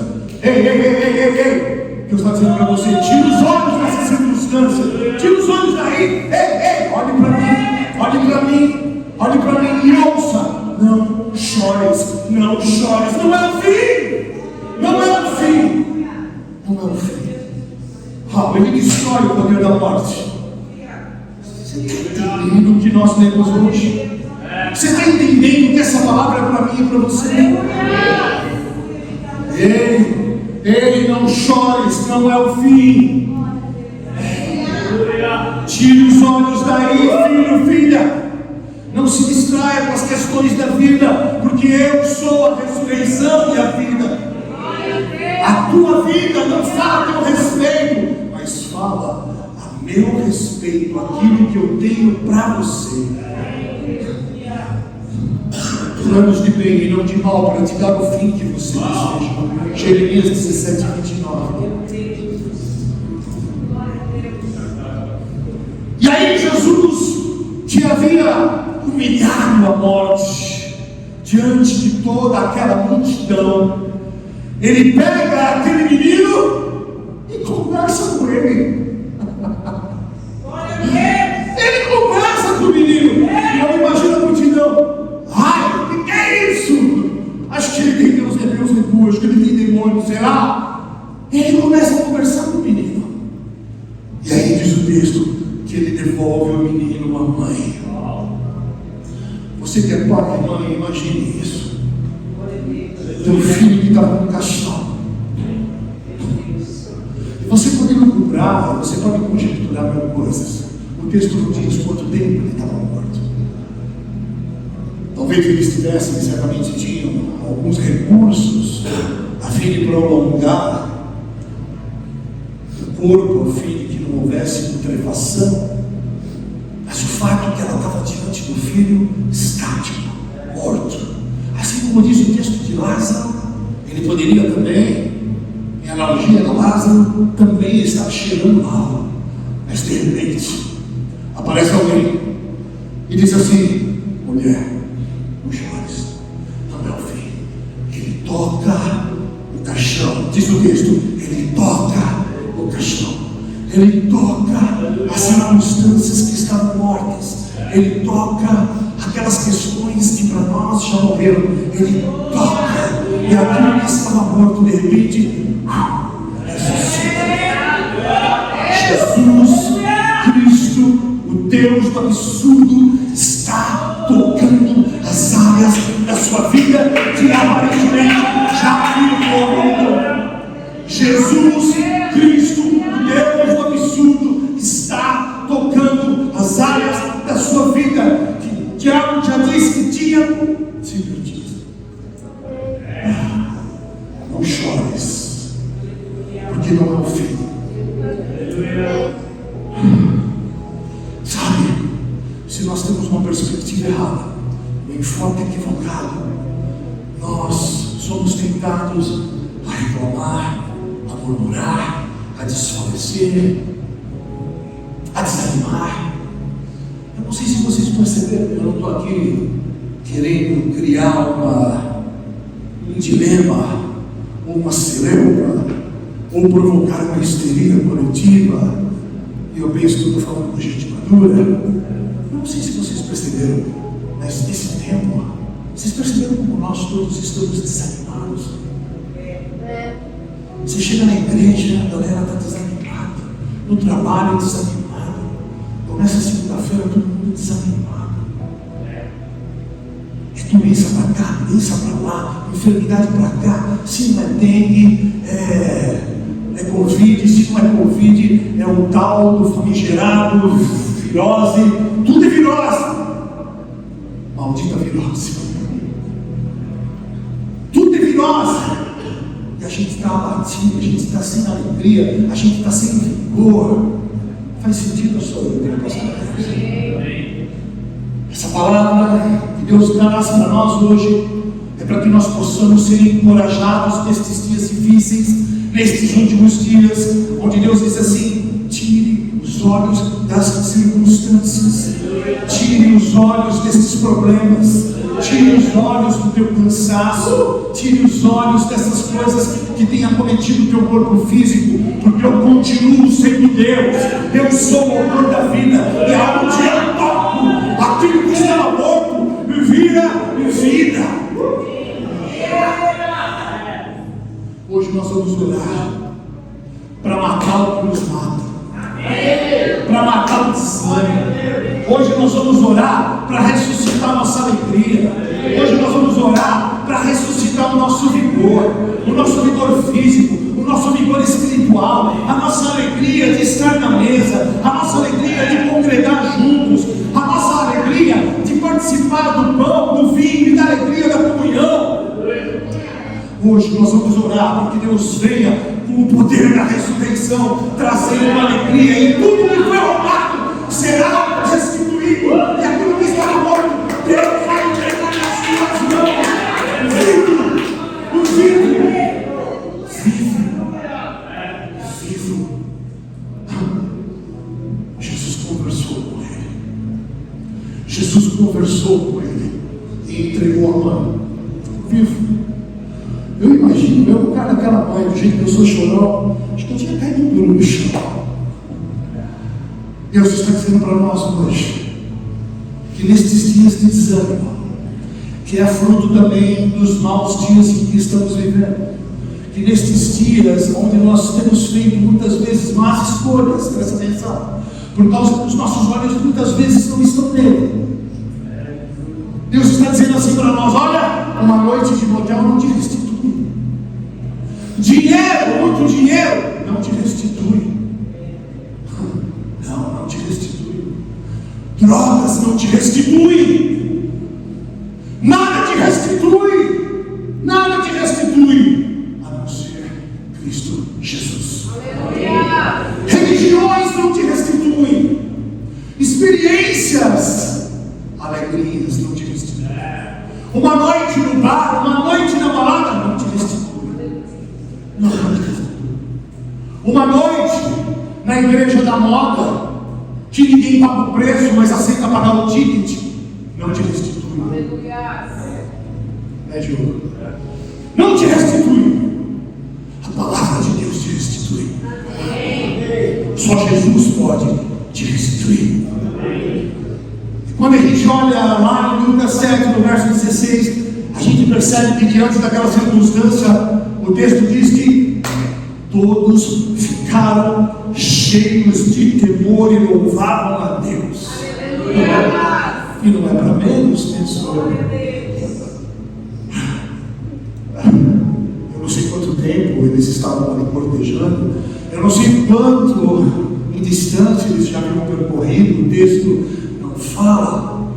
Ei. Deus está dizendo para você: tira os olhos dessa circunstância. Tira os olhos daí. Ei, olhe para mim e ouça. Não chores. Não é o fim. Não é o fim. Ele destrói o poder da morte. Você está entendendo o que nós lemos hoje? Você está entendendo que essa palavra é para mim e para você? Ei, não chores, não é o fim. Tire os olhos daí, filho, filha. Não se distraia com as questões da vida, porque eu sou a ressurreição e a vida. A tua vida não fala a teu respeito, mas fala a meu respeito, aquilo que eu tenho para você. Planos de bem e não de mal, para te dar o fim que você deseja. Jeremias 17, 29. E aí Jesus, que havia humilhado a morte diante de toda aquela multidão, ele pega aquele menino e conversa com ele. Ele conversa com o menino. E eu imagino a multidão: ai, o que é isso? Acho que ele tem Deus rebu, acho que ele tem demônio, será? Ele começa a conversar com o menino. E aí diz o texto que ele devolve ao menino uma mãe. Você que é pai e mãe, imagine isso. Teu filho que estava no caixão. Você pode lucrar, você pode conjecturar mil coisas. O texto não diz quanto tempo ele estava morto. Talvez eles tivessem, certamente tinham alguns recursos a fim de prolongar o corpo, a fim de que não houvesse putrefação. Mas o fato é que ela estava diante do filho estático, morto. Assim como diz o texto de Lázaro, ele poderia também, em analogia a Lázaro, também estar cheirando mal. Mas de repente, aparece alguém e diz assim: mulher, não chores, não é o fim. Ele toca o caixão, diz o texto, ele toca o caixão, ele toca as circunstâncias que estavam mortas, ele toca aquelas questões que para nós já morreram, ele toca, e aquilo que estava morto de repente ressuscita. Jesus Cristo, o Deus do absurdo, está tocando as áreas da sua vida que aparentemente já morreram. Jesus Cristo, o Deus do absurdo, está tocando as áreas da sua vida que o diabo já disse que tinha se perdido. Não chores, porque não é o fim. Sabe, se nós temos uma perspectiva errada, um enfoque equivocado, nós somos tentados a reclamar, a murmurar, a desfalecer, a desanimar. Eu não sei se vocês perceberam, eu não estou aqui querendo criar um dilema, ou uma celeuma, ou provocar uma histeria coletiva. E eu penso que eu estou falando com gente madura. Eu não sei se vocês perceberam, mas nesse tempo, vocês perceberam como nós todos estamos desanimados? Você chega na igreja, a galera está desanimada, no trabalho desanimado, começa a segunda-feira todo mundo desanimado. É doença para cá, doença para lá, enfermidade para cá, se não é dengue, é Covid, se não é Covid, é o tal do famigerado, virose, tudo é virose. Maldita virose. Tudo é virose. E a gente está abatido, a gente está sem alegria, a gente está sem vigor. Faz sentido a sua vida, pastor? Essa palavra que Deus traz para nós hoje é para que nós possamos ser encorajados nestes dias difíceis, nestes últimos dias, onde Deus diz assim: tire os olhos das circunstâncias, tire os olhos desses problemas, tire os olhos do teu cansaço, tire os olhos dessas coisas que têm acometido o teu corpo físico, porque eu continuo sendo Deus, eu sou o autor da vida, e aonde eu toco, aquilo que estava morto vira vida. Hoje nós vamos orar para matar o que nos mata, para matar o desânimo. Hoje nós vamos orar para ressuscitar a nossa alegria. Hoje nós vamos orar para ressuscitar o nosso vigor físico, o nosso vigor espiritual, a nossa alegria de estar na mesa, a nossa alegria de congregar juntos, a nossa alegria de participar do pão, do vinho e da alegria da comunhão. Hoje nós vamos orar para que Deus venha com o poder da ressurreição, trazendo uma alegria, e tudo que foi roubado será restituído, e aquilo que está morto, Deus vai entregar nas suas mãos. Vivo. Jesus conversou com ele. Jesus conversou com ele e entregou a mão. Vivo. Eu imagino, eu, cara, daquela mãe, do jeito que eu sou chorão, acho que eu tinha caído duro no chão. Deus está dizendo para nós hoje que nestes dias de desânimo, que é fruto também dos maus dias em que estamos vivendo, que nestes dias onde nós temos feito muitas vezes más escolhas, presta atenção, por causa que os nossos olhos muitas vezes não estão nele. Deus está dizendo assim para nós: olha, uma noite de motel não te restitui. Dinheiro, muito dinheiro, não te restitui. Não te restitui. Drogas não te restituem. Nada te restitui. Nada te restitui, a não ser Cristo Jesus. Aleluia. Religiões não te restituem. Experiências, alegrias não te restituem. Uma noite no bar, uma noite na balada não te restitui. Uma noite na igreja da moda, que ninguém paga o preço, mas aceita pagar o ticket, não te restitui. É, Diogo? Não te restitui. A palavra de Deus te restitui. Só Jesus pode te restituir. E quando a gente olha lá em Lucas 7, no verso 16, a gente percebe que diante daquela circunstância, o texto diz que todos ficaram cheios de temor e louvavam a Deus. E não é para menos, pessoal. Eu não sei quanto tempo eles estavam ali cortejando, eu não sei quanto em distância eles já haviam percorrido, o texto não fala,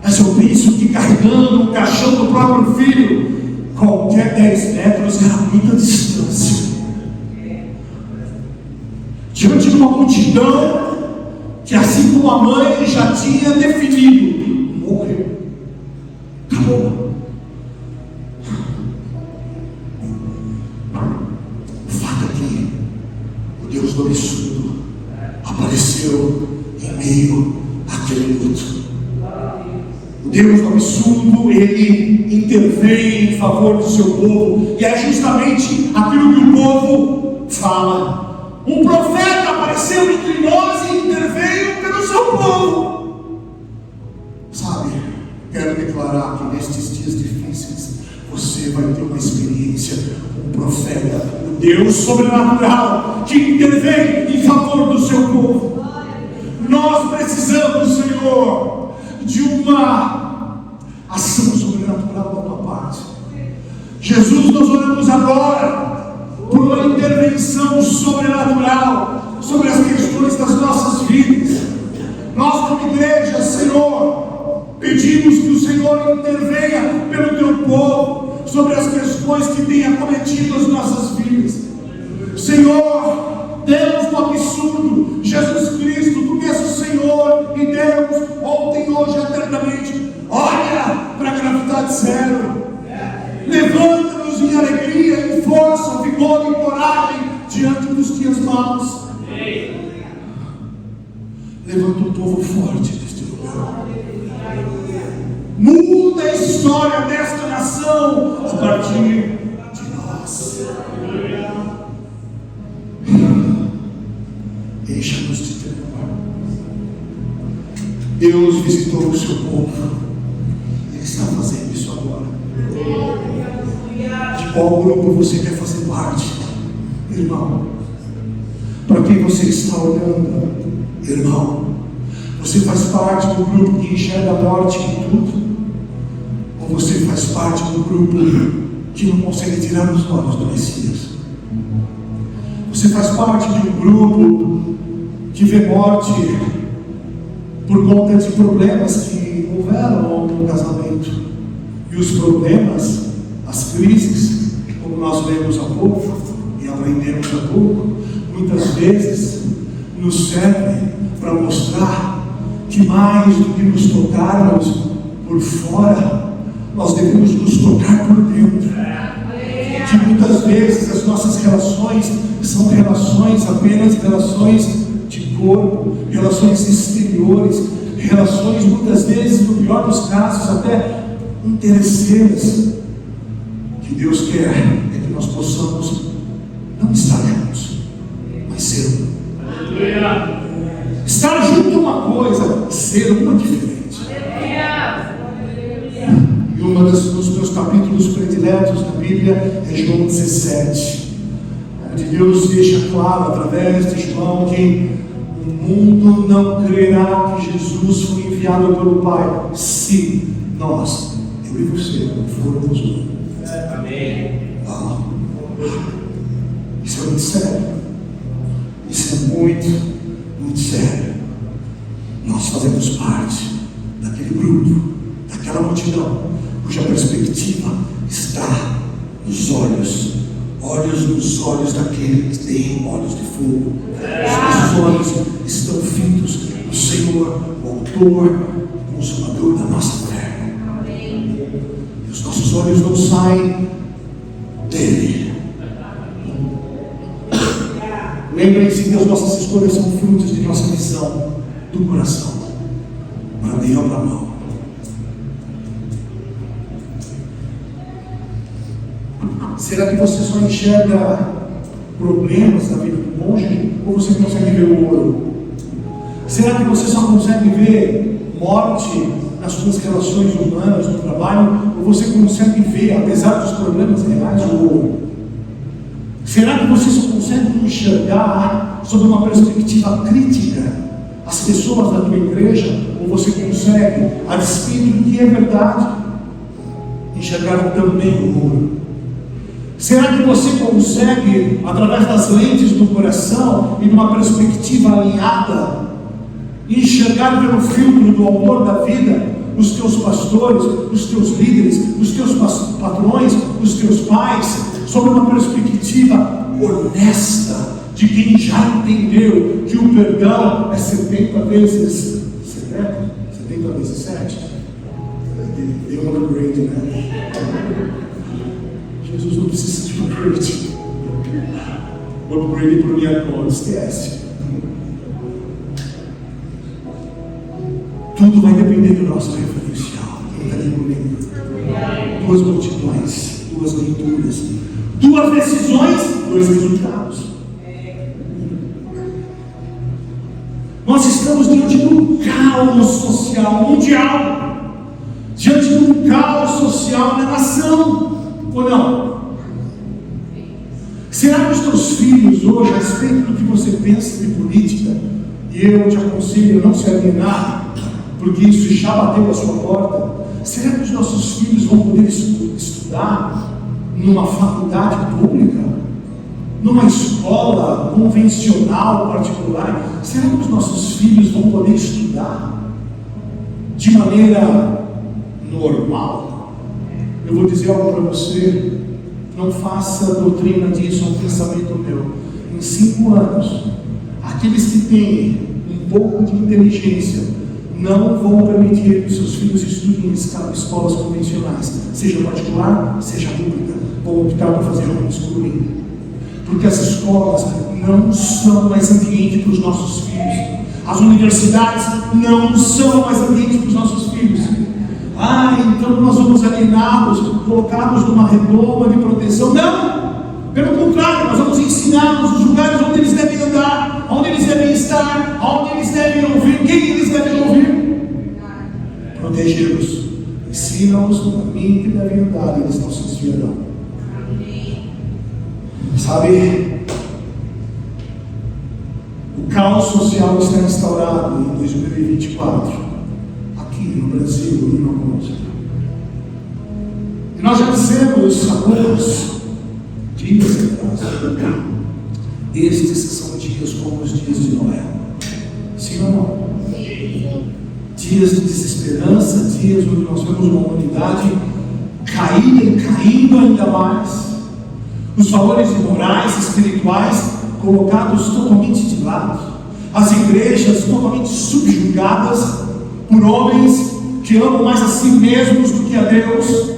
mas eu penso que carregando o caixão do próprio filho, qualquer 10 metros era muita distância, diante de uma multidão que, assim como a mãe já tinha definido, morreu, acabou. O fato é que o Deus do absurdo apareceu em meio àquele luto. O Deus do absurdo, ele intervém em favor do seu povo, e é justamente aquilo que o povo fala. Um profeta apareceu entre nós e interveio pelo seu povo. Sabe, quero declarar que nestes dias difíceis você vai ter uma experiência, um profeta, um Deus sobrenatural que intervém em favor do seu povo. Nós precisamos, Senhor, de uma ação sobrenatural da tua parte. Jesus, nós oramos agora por uma intervenção sobrenatural sobre as questões das nossas vidas. Nós, como igreja, Senhor, pedimos que o Senhor intervenha pelo teu povo sobre as questões que têm acometido as nossas vidas. Senhor, Deus do absurdo, Jesus Cristo, tu que és o Senhor e Deus, ontem, hoje, eternamente. Olha para a gravidade zero. Levanta-nos em alegria, em força, vigor e coragem diante dos dias maus. Levanta um povo forte neste lugar. Muda a história desta nação a partir de nós. Deixa-nos de temor. Deus visitou o seu povo. Ele está fazendo isso agora. De qual grupo você quer fazer parte, irmão? Para quem você está olhando, irmão? Você faz parte do grupo que enxerga a morte em tudo? Ou você faz parte do grupo que não consegue tirar os olhos do Messias? Você faz parte de um grupo que vê morte por conta de problemas que houveram no casamento? E os problemas, as crises, como nós vemos há pouco e aprendemos há pouco, muitas vezes nos servem para mostrar que mais do que nos tocarmos por fora, nós devemos nos tocar por dentro. Que muitas vezes as nossas relações são relações, apenas relações de corpo, relações exteriores, relações muitas vezes, no pior dos casos, até interesseiras. Que Deus quer é que nós possamos não estar juntos, mas ser um. Estar junto é uma coisa, ser uma diferente. E um dos meus capítulos prediletos da Bíblia é João 17, onde Deus deixa claro através de João que o mundo não crerá que Jesus foi enviado pelo Pai se nós, eu e você, não formos um. Amém. Isso é muito sério. Isso é muito, muito sério. Nós fazemos parte daquele grupo, daquela multidão, cuja perspectiva está nos olhos nos olhos daquele que tem olhos de fogo. Os nossos olhos estão fitos no Senhor, o autor, o consumador da nossa fé. E os nossos olhos não saem dele. Lembrem-se que as nossas escolhas são frutos de nossa visão do coração, para bem ou para mal. Será que você só enxerga problemas na vida do cônjuge, ou você consegue ver o ouro? Será que você só consegue ver morte nas suas relações humanas, no trabalho, ou você consegue ver, apesar dos problemas reais, o ouro? Será que você só consegue enxergar sob uma perspectiva crítica as pessoas da tua igreja, ou você consegue, a despeito do que é verdade, enxergar também o ouro? Será que você consegue, através das lentes do coração e numa perspectiva alinhada, enxergar pelo filtro do autor da vida os teus pastores, os teus líderes, os teus patrões, os teus pais, sob uma perspectiva honesta de quem já entendeu que o perdão é 70 vezes 70 vezes 7? Deu um upgrade, né? Jesus não precisa de upgrade. O upgrade para minha conta, esquece. Tudo vai depender do nosso referencial. Quem está ali comigo? 2 multidões, 2 leituras, 2 decisões, 2 resultados. Nós estamos diante de um caos social mundial, diante de um caos social na nação, ou não? Será que os teus filhos hoje, a respeito do que você pensa de política, e eu te aconselho a não se alienar, porque isso já bateu a sua porta, será que os nossos filhos vão poder estudar numa faculdade pública? Numa escola convencional, particular? Será que os nossos filhos vão poder estudar de maneira normal? Eu vou dizer algo para você: não faça doutrina disso, é um pensamento meu. Em 5 anos, aqueles que têm um pouco de inteligência não vão permitir que seus filhos estudem em escolas convencionais, seja particular, seja pública. Vão optar por fazer homeschooling, porque as escolas não são mais ambiente para os nossos filhos, as universidades não são mais ambiente para os nossos filhos. Então nós vamos aliená-los, colocá-los numa redoma de proteção. Não! Pelo contrário, nós vamos ensiná-los os lugares onde eles devem andar, onde eles devem estar, onde eles devem ouvir, quem eles devem ouvir. Protegê-los, ensina-los no caminho que devem andar, e eles não se desviarão. Sabe, o caos social está instaurado em 2024, aqui no Brasil e no mundo. E nós já dissemos há poucos dias atrás, estes são dias como os dias de Noé. Sim ou não? Sim. Dias de desesperança, dias onde nós vemos uma humanidade caída e caindo ainda mais. Os valores morais, espirituais, colocados totalmente de lado. As igrejas totalmente subjugadas por homens que amam mais a si mesmos do que a Deus.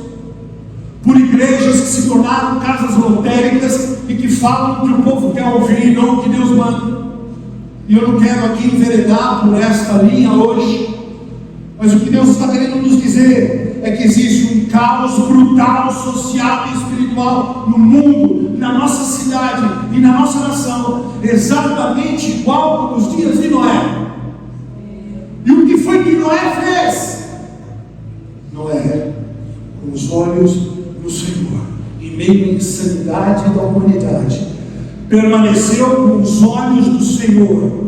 Por igrejas que se tornaram casas lotéricas e que falam o que o povo quer ouvir e não o que Deus manda. E eu não quero aqui enveredar por esta linha hoje, mas o que Deus está querendo nos dizer é que existe um caos brutal, social e espiritual no mundo, na nossa cidade e na nossa nação, exatamente igual como os dias de Noé. E o que foi que Noé fez? Noé, com os olhos no Senhor, em meio à insanidade da humanidade, permaneceu com os olhos do Senhor.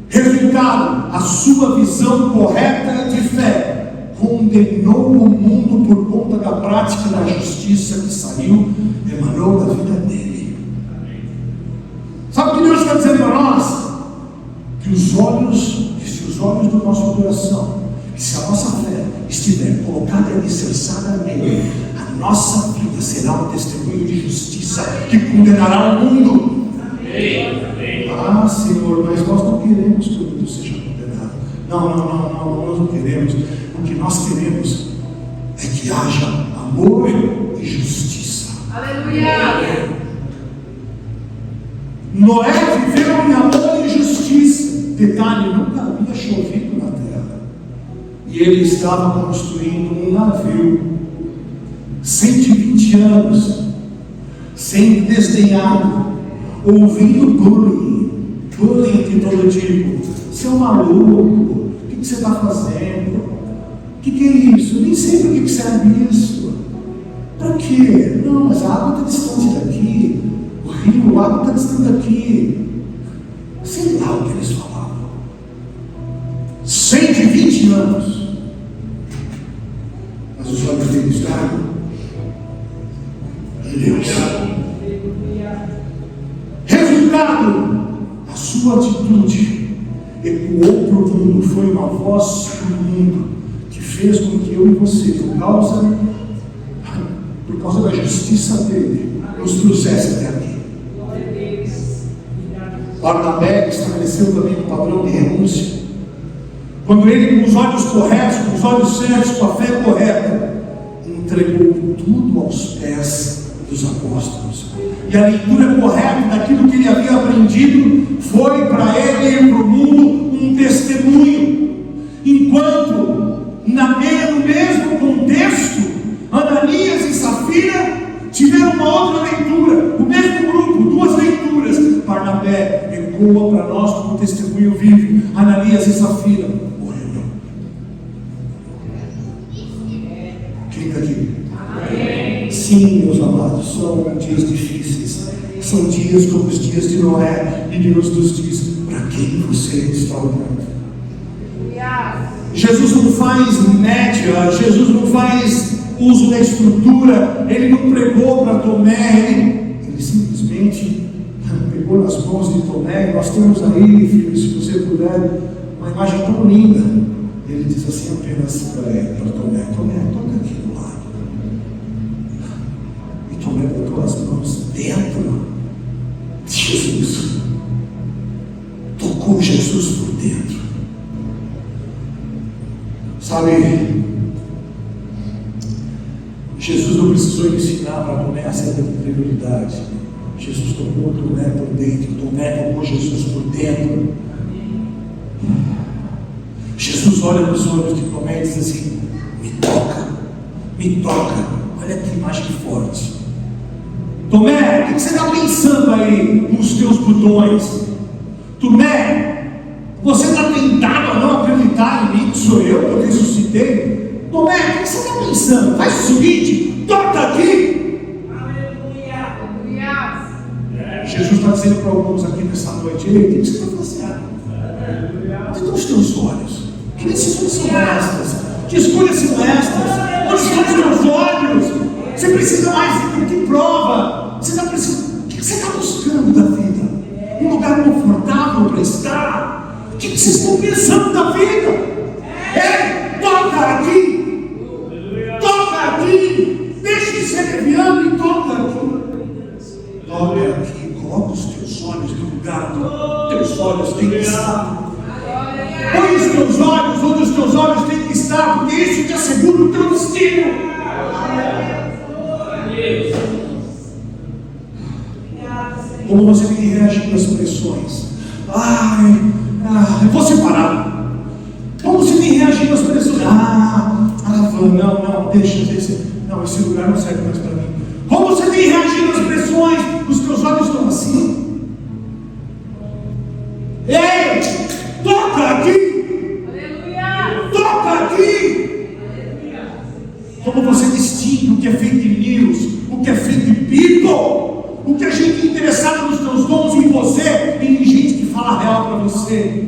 Resultado, a sua visão correta de fé condenou o mundo por conta da prática da justiça que saiu, emanou da vida dele. Sabe o que Deus está dizendo para nós? Que se os olhos do nosso coração, que se a nossa fé estiver colocada e alicerçada nele, a nossa vida será um testemunho de justiça que condenará o mundo. Senhor, mas nós não queremos que o mundo seja condenado. Não, nós não queremos. O que nós queremos é que haja amor e justiça. Aleluia! Noé viveu em amor e justiça. Detalhe, nunca havia chovido na terra. E ele estava construindo um navio. 120 anos, sendo desdenhado, ouvindo bullying de todo tipo. Você é um maluco, o que você está fazendo? O que é isso? Eu nem sei para que serve isso. Para quê? Não, mas a água está distante daqui. O rio, a água está distante daqui. Sei lá o que eles falavam. 120 anos. Mas os olhos deles estavam em Deus. Resultado, a sua atitude ecoou para o mundo, foi uma voz para o mundo, que fez com que eu e você, por causa da justiça dele, nos trouxesse até aqui. Barnabé estabeleceu também um padrão de renúncia. Quando ele, com os olhos corretos, com os olhos certos, com a fé correta, entregou tudo aos pés dos apóstolos. E a leitura correta daquilo que ele havia aprendido foi para ele e para o mundo um testemunho. Enquanto, no mesmo contexto, Ananias e Safira tiveram uma outra leitura, o mesmo grupo, duas leituras. Barnabé ecoa para nós como testemunho vivo. Ananias e Safira morreram. Quem está aqui? Amém. Sim, meus amados, são dias difíceis, são dias como os dias de Noé, e Deus nos diz: para quem você está olhando? Jesus não faz média, Jesus não faz uso da estrutura, ele não pregou para Tomé, ele simplesmente pegou nas mãos de Tomé. Nós temos aí, filho, se você puder, uma imagem tão linda. Ele diz assim apenas para Tomé: toca aqui do lado. E Tomé botou as mãos dentro de Jesus, tocou Jesus por dentro. Sabe, Jesus não precisou ensinar para Tomé acerca de incredulidade. Jesus tocou Tomé por dentro, Tomé tocou Jesus por dentro. Jesus olha nos olhos de Tomé e diz assim: me toca. Olha que imagem forte. Tomé, o que você está pensando aí nos teus botões? Tomé, você está tentado a não acreditar em mim, que sou eu que eu ressuscitei? Tomé, o que você está pensando? Faz o seguinte, toca aqui. Aleluia. Jesus está dizendo para alguns aqui nessa noite: ei, o que você está fazendo? Onde estão os teus olhos? Que decisões são estas? Que escolhas são estas? Onde estão os teus olhos? Você precisa mais do que prova. Você está precisando. O que você está buscando da vida? Um lugar confortável para estar? O que vocês estão pensando da vida? Ei, toca aqui! Toca aqui! Deixe de ser leviano e toca aqui! Toca aqui, coloca os teus olhos no lugar onde teus olhos têm que estar. Põe os teus olhos onde os teus olhos têm que estar, porque isso te assegura o teu destino. Como você tem que reagir às pressões? Eu vou separar. Como você tem que reagir às pressões? Não, deixa. Não, esse lugar não serve mais para mim. Como você tem que reagir às pressões? Os teus olhos estão assim. Ei, toca aqui. Aleluia. Toca aqui. Aleluia. Como você distingue o que é fake news, o que é fake people? O que a gente interessada nos teus dons em você? Tem gente que fala real para você.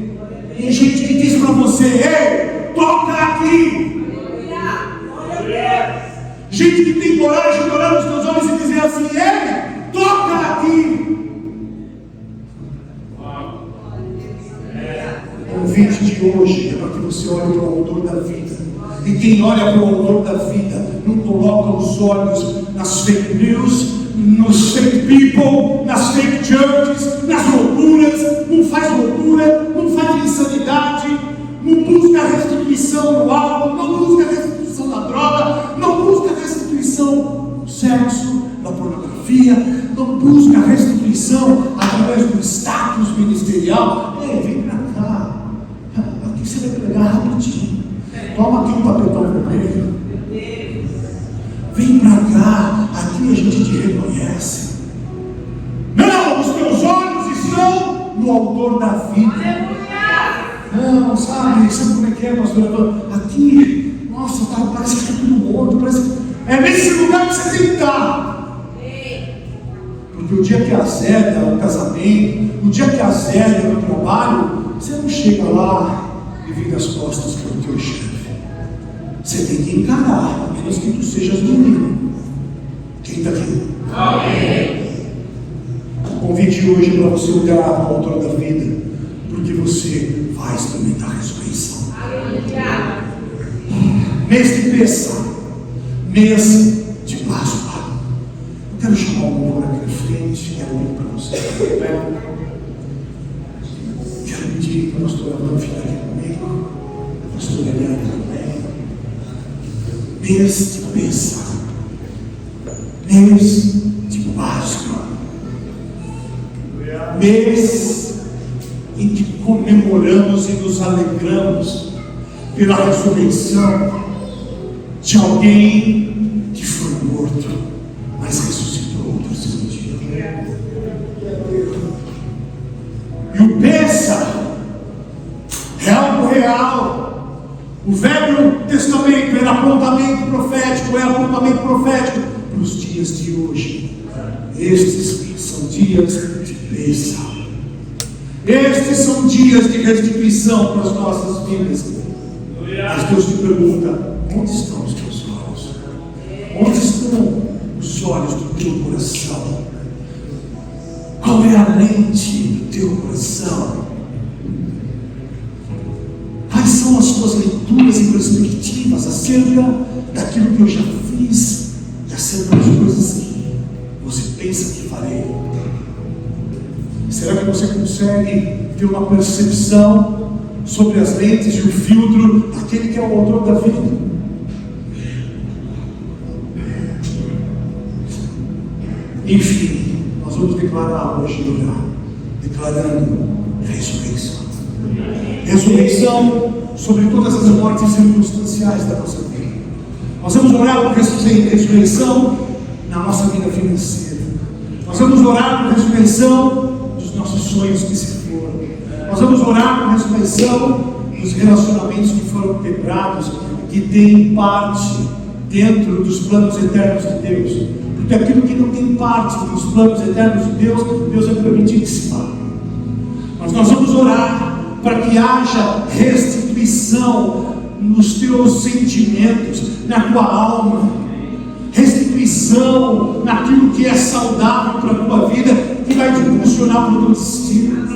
Tem gente que diz para você: ei, toca aqui. Gente que tem coragem de olhar nos teus olhos e dizer assim: ei, toca aqui. O convite de hoje é para que você olhe para o autor da vida. E quem olha para o autor da vida não coloca os olhos nas fake news, nos fake people, nas fake churches, nas loucuras. Não faz loucura, não faz insanidade, não busca restituição no álcool, não busca restituição da droga, não busca restituição no sexo, na pornografia, não busca restituição através do Ei, vem pra cá. Aqui você vai pegar rapidinho. Toma aqui um papelão vermelho. Vem pra cá. Aqui a gente te reconhece. Não, os teus olhos estão no autor da vida. Não, sabe como é que é, pastor? Aqui, nossa, tá, parece que está tudo morto. Parece que... É nesse lugar que você tem que estar. Porque o dia que azeda o casamento, o dia que azeda o trabalho, você não chega lá e vira as costas para o teu chefe. Você tem que encarar, a menos que tu sejas menino. Quem está aqui? Amém. O convite hoje é para você olhar para o autor da vida, porque você vai experimentar a ressurreição. Mês de Pêssar, mês de Páscoa. Eu quero chamar o louvor aqui na frente, quero orar para você. Quero pedir para a pastora Ana ficar aqui comigo, a pastora Eliane também. Mês de Pêssar, mês de Páscoa, mês em que comemoramos e nos alegramos pela ressurreição de alguém que foi morto, mas ressuscitou ao terceiro dia. E o Pêssar é algo real. O Velho Testamento era apontamento profético, para os dias de hoje. Estes são dias de Pêssar. Estes são dias de restituição para as nossas vidas. Mas Deus te pergunta: onde estão os teus olhos? Onde estão os olhos do teu coração? Qual é a lente do teu coração? Quais são as tuas leituras e perspectivas acerca daquilo que eu já fiz e acerca das coisas que você pensa que farei? Será que você consegue ter uma percepção sobre as lentes e o filtro daquele que é o autor da vida? Enfim, nós vamos declarar hoje, declarando ressurreição. Ressurreição sobre todas as mortes circunstanciais da nossa vida. Nós vamos orar por ressurreição na nossa vida financeira. Nós vamos orar por ressurreição dos nossos sonhos que se foram. Nós vamos orar por ressurreição dos relacionamentos que foram quebrados, que têm parte dentro dos planos eternos de Deus. Porque aquilo que não tem parte dos planos eternos de Deus, Deus vai permitir que se vá. Mas nós vamos orar para que haja restituição nos teus sentimentos, na tua alma, restituição naquilo que é saudável para a tua vida, que vai te impulsionar para o teu destino.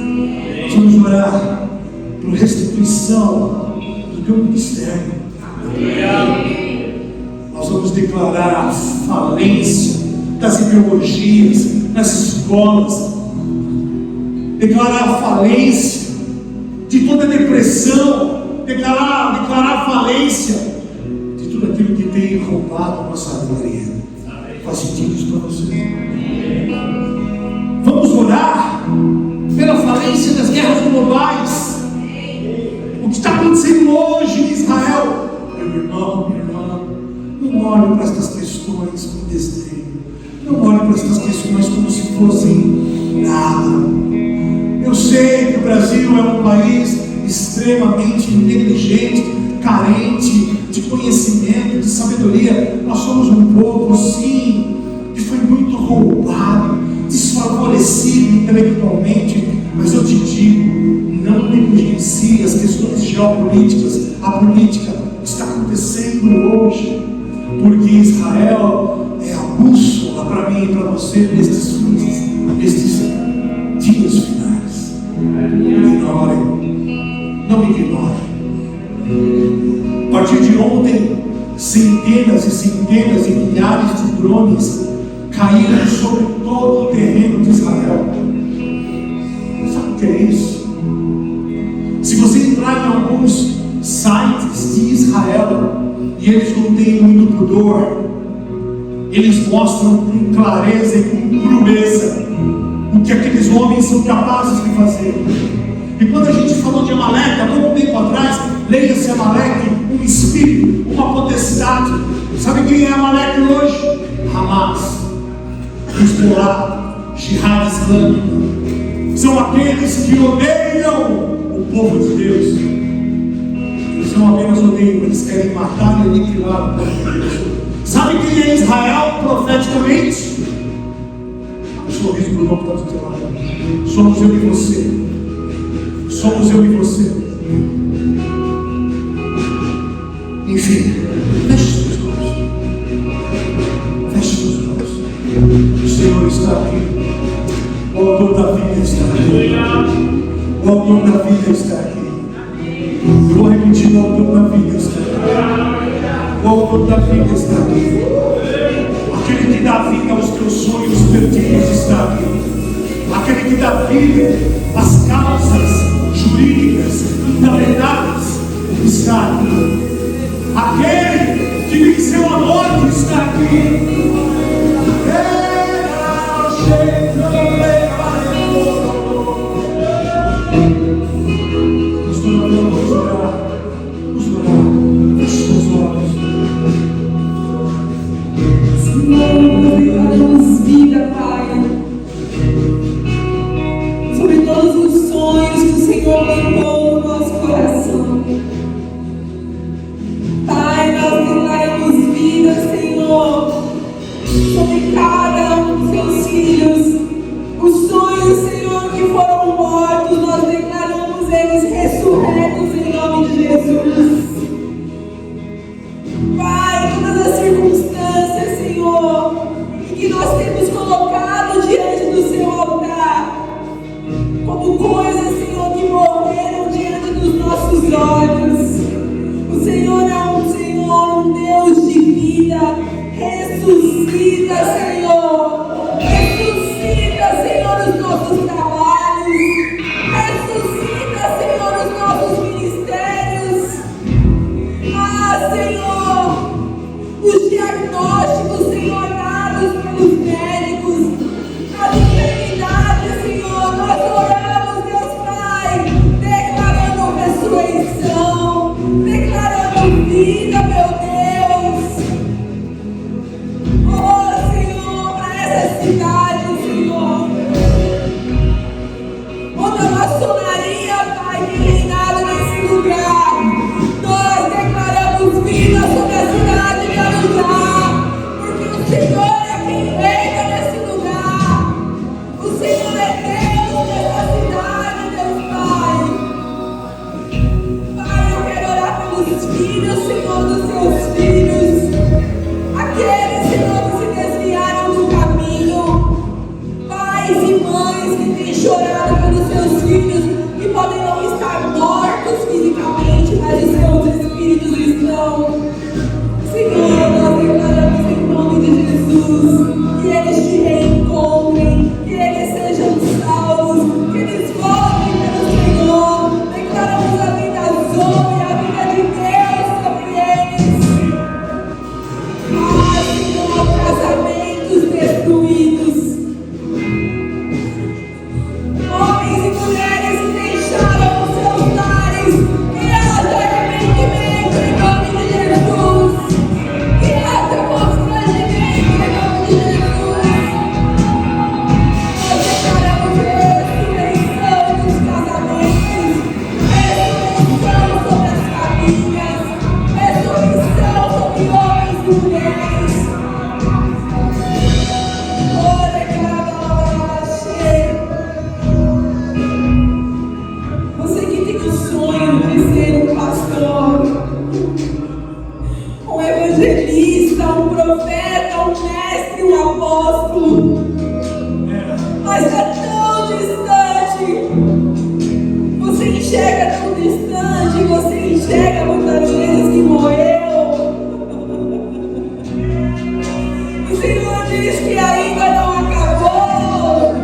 Nós vamos orar por restituição do teu ministério. Nós vamos declarar a falência das ideologias nas escolas, declarar a falência de toda depressão, declarar a falência de tudo aquilo que tem roubado a nossa alegria. Faz sentido isso para você? Vamos orar pela falência das guerras globais. O que está acontecendo hoje em Israel? Meu irmão, minha irmã, não olhe para estas questões com desdém. Não olhe para estas questões como se fossem nada. Eu sei que o Brasil é um país extremamente negligente, carente de conhecimento, de sabedoria. Nós somos um povo, sim, que foi muito roubado, desfavorecido intelectualmente. Mas eu te digo, não negligencie as questões geopolíticas, a política que está acontecendo hoje, porque Israel é a bússola para mim e para você nestes dias finais. Não ignore. A partir de ontem, centenas e centenas e milhares de drones caíram sobre todo o terreno de Israel. Sabe o que é isso? Se você entrar em alguns sites de Israel, e eles não têm muito pudor, eles mostram com clareza e com crueza o que aqueles homens são capazes de fazer. E quando a gente falou de Amaleque, há pouco tempo atrás, leia-se Amaleque, um espírito, uma potestade. Sabe quem é Amaleque hoje? Hamas, Hezbollah, Jihad Islâmica. São aqueles que odeiam o povo de Deus. Eles não apenas odeiam, eles querem matar e aniquilar o povo de Deus. Sabe quem é Israel profeticamente? O sorriso do irmão que está do teu lado. Somos eu e você. Somos eu e você. Enfim, feche seus olhos. Feche seus olhos. O Senhor está aqui. O autor da vida está aqui. O autor da vida está aqui. Eu vou repetir: o autor da vida está aqui. O autor da vida está aqui. Aquele que dá vida aos teus sonhos perdidos está aqui. Aquele que dá vida às causas jurídicas encadenadas está aqui. Aquele que venceu a morte está aqui. Declaramos vida, Pai, sobre todos os sonhos que o Senhor plantou no nosso coração. Pai, nós declaramos vida, Senhor, sobre cada um dos seus filhos. Os sonhos, Senhor, que foram mortos, nós declaramos eles ressurretos em nome de Jesus. Pai, todas as circunstâncias, Senhor, que nós temos colocado diante do seu altar, como coisas, Senhor, que morreram diante dos nossos olhos. O Senhor é um Deus de vida. Ressuscita, Senhor. Ressuscita, Senhor, os nossos trabalhos. Ressuscita, Senhor, os nossos ministérios. Ah, Senhor, os diagnósticos, Senhor, dados pelos médicos, as enfermidades, Senhor, nós oramos, Deus Pai, declarando ressurreição, declarando vida, meu Deus. Oh, Senhor, para essa cidade, Senhor, onde a maçonaria, Pai, tem reinado nesse lugar, nós declaramos vida sobre a cidade de Arujá, porque o Senhor é quem reina nesse lugar. O Senhor é Deus nessa cidade, Deus Pai. Pai, eu quero orar pelos filhos, Senhor, dos seus filhos, aqueles, Senhor, que se desviaram do caminho, pais e mães que têm chorado pelos seus filhos, que podem não estar mortos fisicamente, mas os seus espíritos estão. Senhor, nós declaramos em nome de Jesus que eles te reencontrem, que eles sejam salvos, que eles voltem pelo Senhor. Declaramos a vida sobre a vida de Deus sobre eles. Ah, Senhor, casamentos destruídos, homens e mulheres que deixaram os seus lares, que haja arrependimento em nome de Jesus, que haja constrangimento em nome de Jesus. Nós declaramos ressurreição dos casamentos, ressurreição sobre as famílias, ressurreição sobre homens e mulheres. Oh, declaramos cheio. Você que tem o sonho de ser um pastor, um evangelista, um profeta, um mestre, um apóstolo, mas é tão distante. Você enxerga tão distante, você enxerga muitas vezes que morreu. O Senhor diz que ainda não acabou.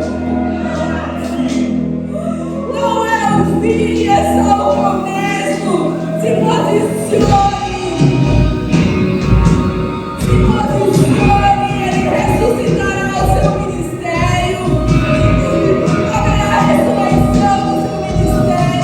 Não é o fim, é só o começo. Se posicione. Se posicione, Ele ressuscitará o seu ministério. Haverá ressurreição do seu ministério.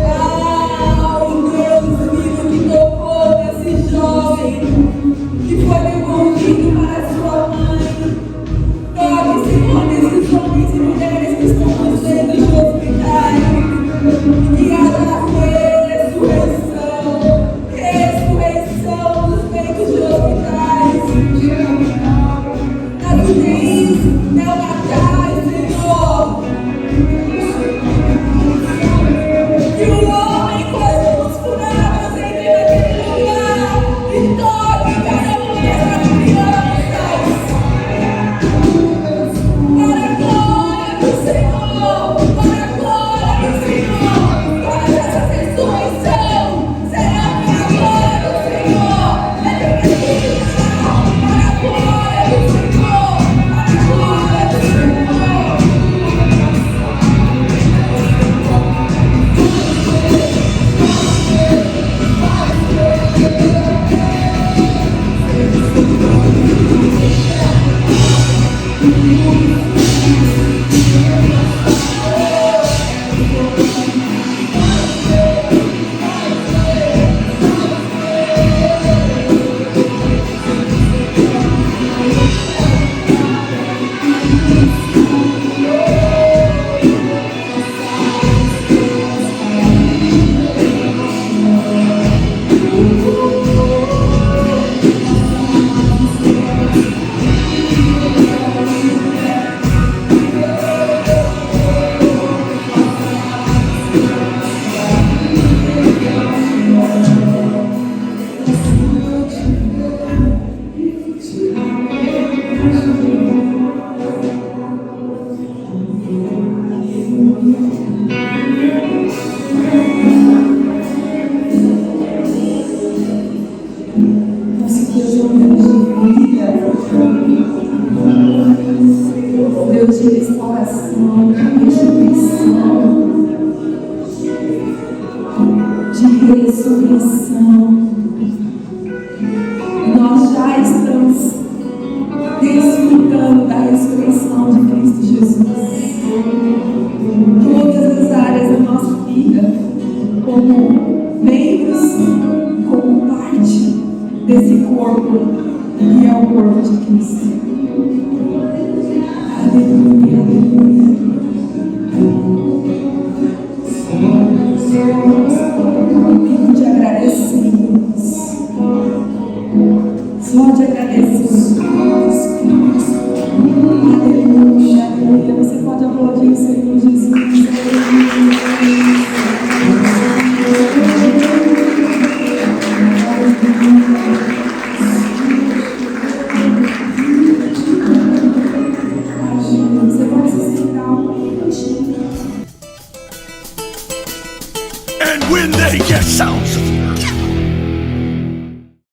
Ah, o Deus vivo que tocou Deus de restauração, de restituição, de ressurreição. Nós já estamos desfrutando da ressurreição de Cristo Jesus. Todas as áreas da nossa vida, como membros, como parte desse corpo, que é o corpo de Cristo. Aleluia, aleluia. Tempo de agradecermos. Só de agradecer. Aleluia, aleluia. Você pode aplaudir o Senhor Jesus. Você pode se sentar um minutinho. And when they get sounds of